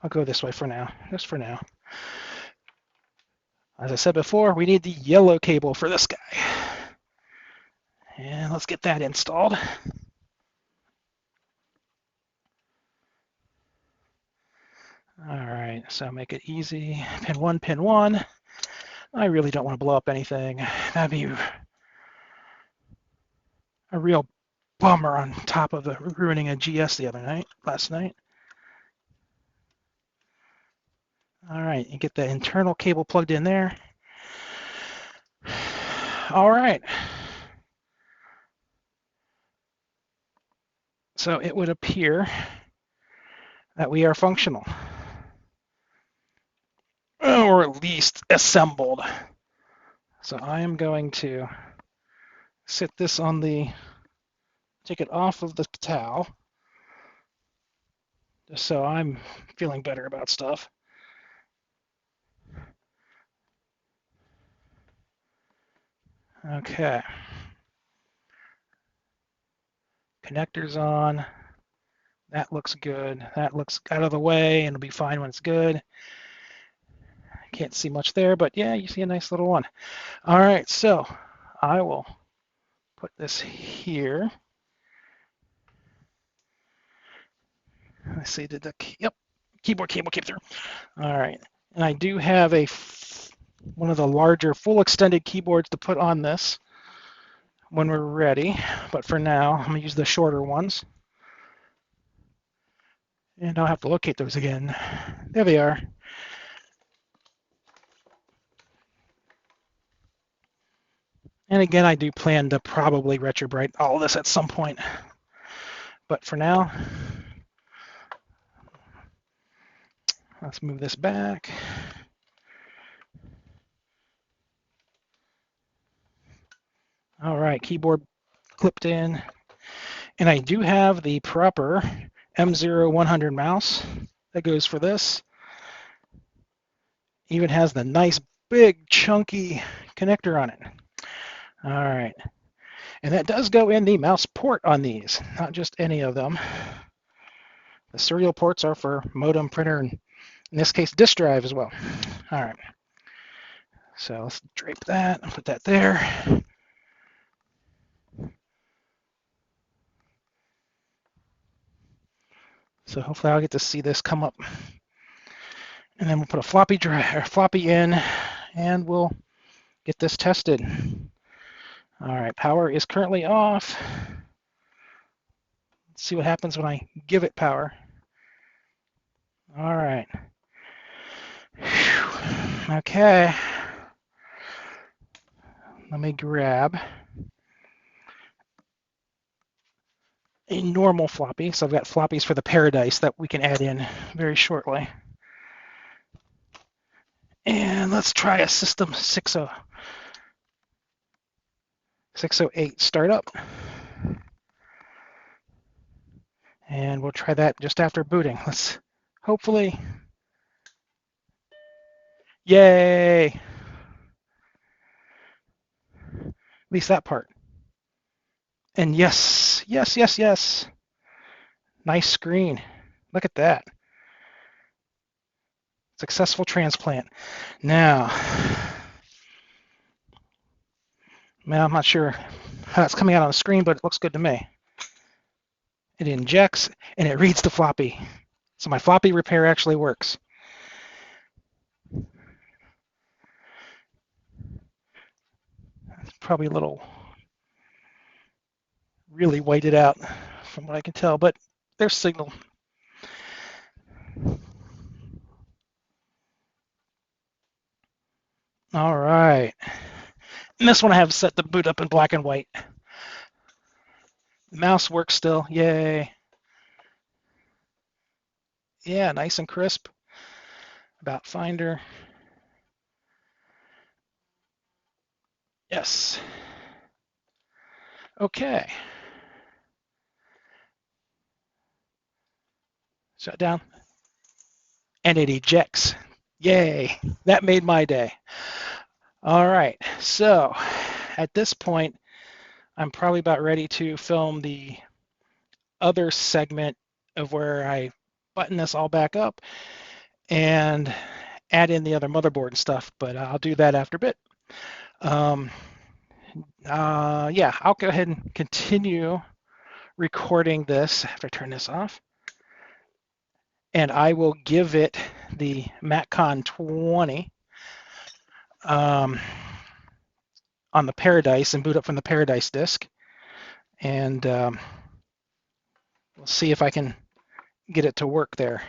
I'll go this way for now. Just for now. As I said before, we need the yellow cable for this guy. And let's get that installed. All right, so make it easy. Pin 1, pin 1. I really don't want to blow up anything. That'd be a real bummer on top of the ruining a GS last night. All right, you get the internal cable plugged in there. All right. So it would appear that we are functional, or at least assembled. So I am going to sit this on take it off of the towel, just so I'm feeling better about stuff. Okay. Connectors on. That looks good. That looks out of the way, and it'll be fine when it's good. Can't see much there, but yeah, you see a nice little one. All right, so I will put this here. Let's see, yep, keyboard cable came through. All right, and I do have one of the larger full extended keyboards to put on this when we're ready, but for now, I'm gonna use the shorter ones. And I'll have to locate those again. There they are. And again, I do plan to probably retrobrite all this at some point. But for now, let's move this back. All right, keyboard clipped in. And I do have the proper M0100 mouse that goes for this. Even has the nice big chunky connector on it. All right. And that does go in the mouse port on these, not just any of them. The serial ports are for modem, printer, and in this case, disk drive as well. All right. So let's drape that and put that there. So hopefully I'll get to see this come up. And then we'll put a floppy in, and we'll get this tested. All right, power is currently off. Let's see what happens when I give it power. All right. Whew. Okay. Let me grab a normal floppy. So I've got floppies for the Paradise that we can add in very shortly. And let's try a System 608 startup. And we'll try that just after booting. Let's hopefully. Yay! At least that part. And yes, yes, yes, yes. Nice screen. Look at that. Successful transplant. Now, I'm not sure how it's coming out on the screen, but it looks good to me. It injects and it reads the floppy. So my floppy repair actually works. It's probably a little really whited out from what I can tell, but there's signal. All right. And this one I have set to boot up in black and white. The mouse works still. Yay. Yeah, nice and crisp. About Finder. Yes. Okay. Shut down. And it ejects. Yay. That made my day. All right. So at this point, I'm probably about ready to film the other segment of where I button this all back up and add in the other motherboard and stuff, but I'll do that after a bit. Yeah, I'll go ahead and continue recording this after I turn this off. And I will give it the MacCon 20 on the Paradise and boot up from the Paradise disk. And we'll see if I can get it to work there.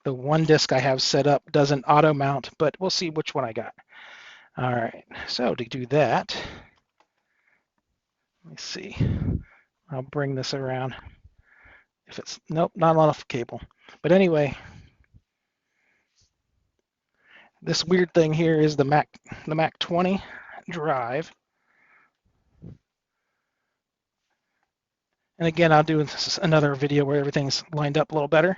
The one disk I have set up doesn't auto mount, but we'll see which one I got. All right, so to do that, let me see. I'll bring this around. If it's, nope, not enough cable. But anyway, this weird thing here is the Mac 20 drive. And again, I'll do another video where everything's lined up a little better.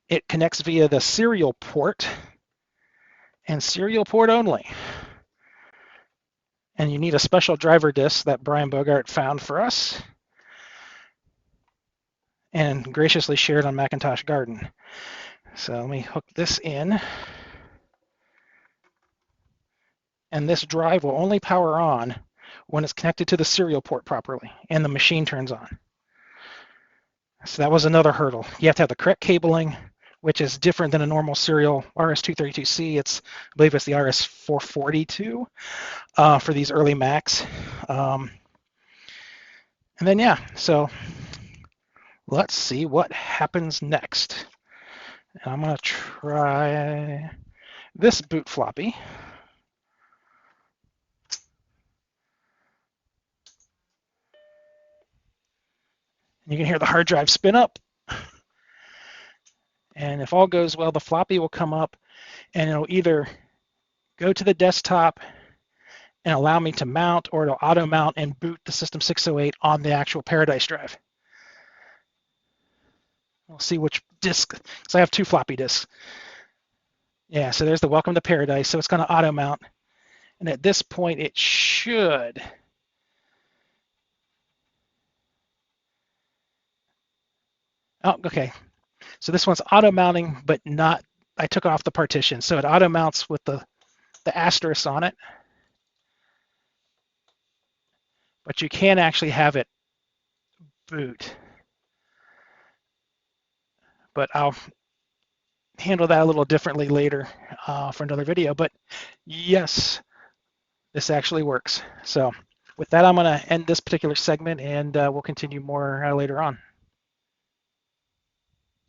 It connects via the serial port and serial port only. And you need a special driver disk that Brian Bogart found for us and graciously shared on Macintosh Garden. So let me hook this in. And this drive will only power on when it's connected to the serial port properly and the machine turns on. So that was another hurdle. You have to have the correct cabling, which is different than a normal serial RS-232C. I believe it's the RS-442 for these early Macs. And then, yeah, so let's see what happens next. And I'm going to try this boot floppy. You can hear the hard drive spin up. And if all goes well, the floppy will come up and it'll either go to the desktop and allow me to mount, or it'll auto mount and boot the System 608 on the actual Paradise drive. We'll see which disk, so I have two floppy disks. Yeah, so there's the Welcome to Paradise, so it's going to auto mount. And at this point, it should. Oh, okay. So this one's auto mounting, but not, I took off the partition. So it auto mounts with the asterisk on it. But you can actually have it boot. But I'll handle that a little differently later for another video. But yes, this actually works. So with that, I'm going to end this particular segment and we'll continue more later on.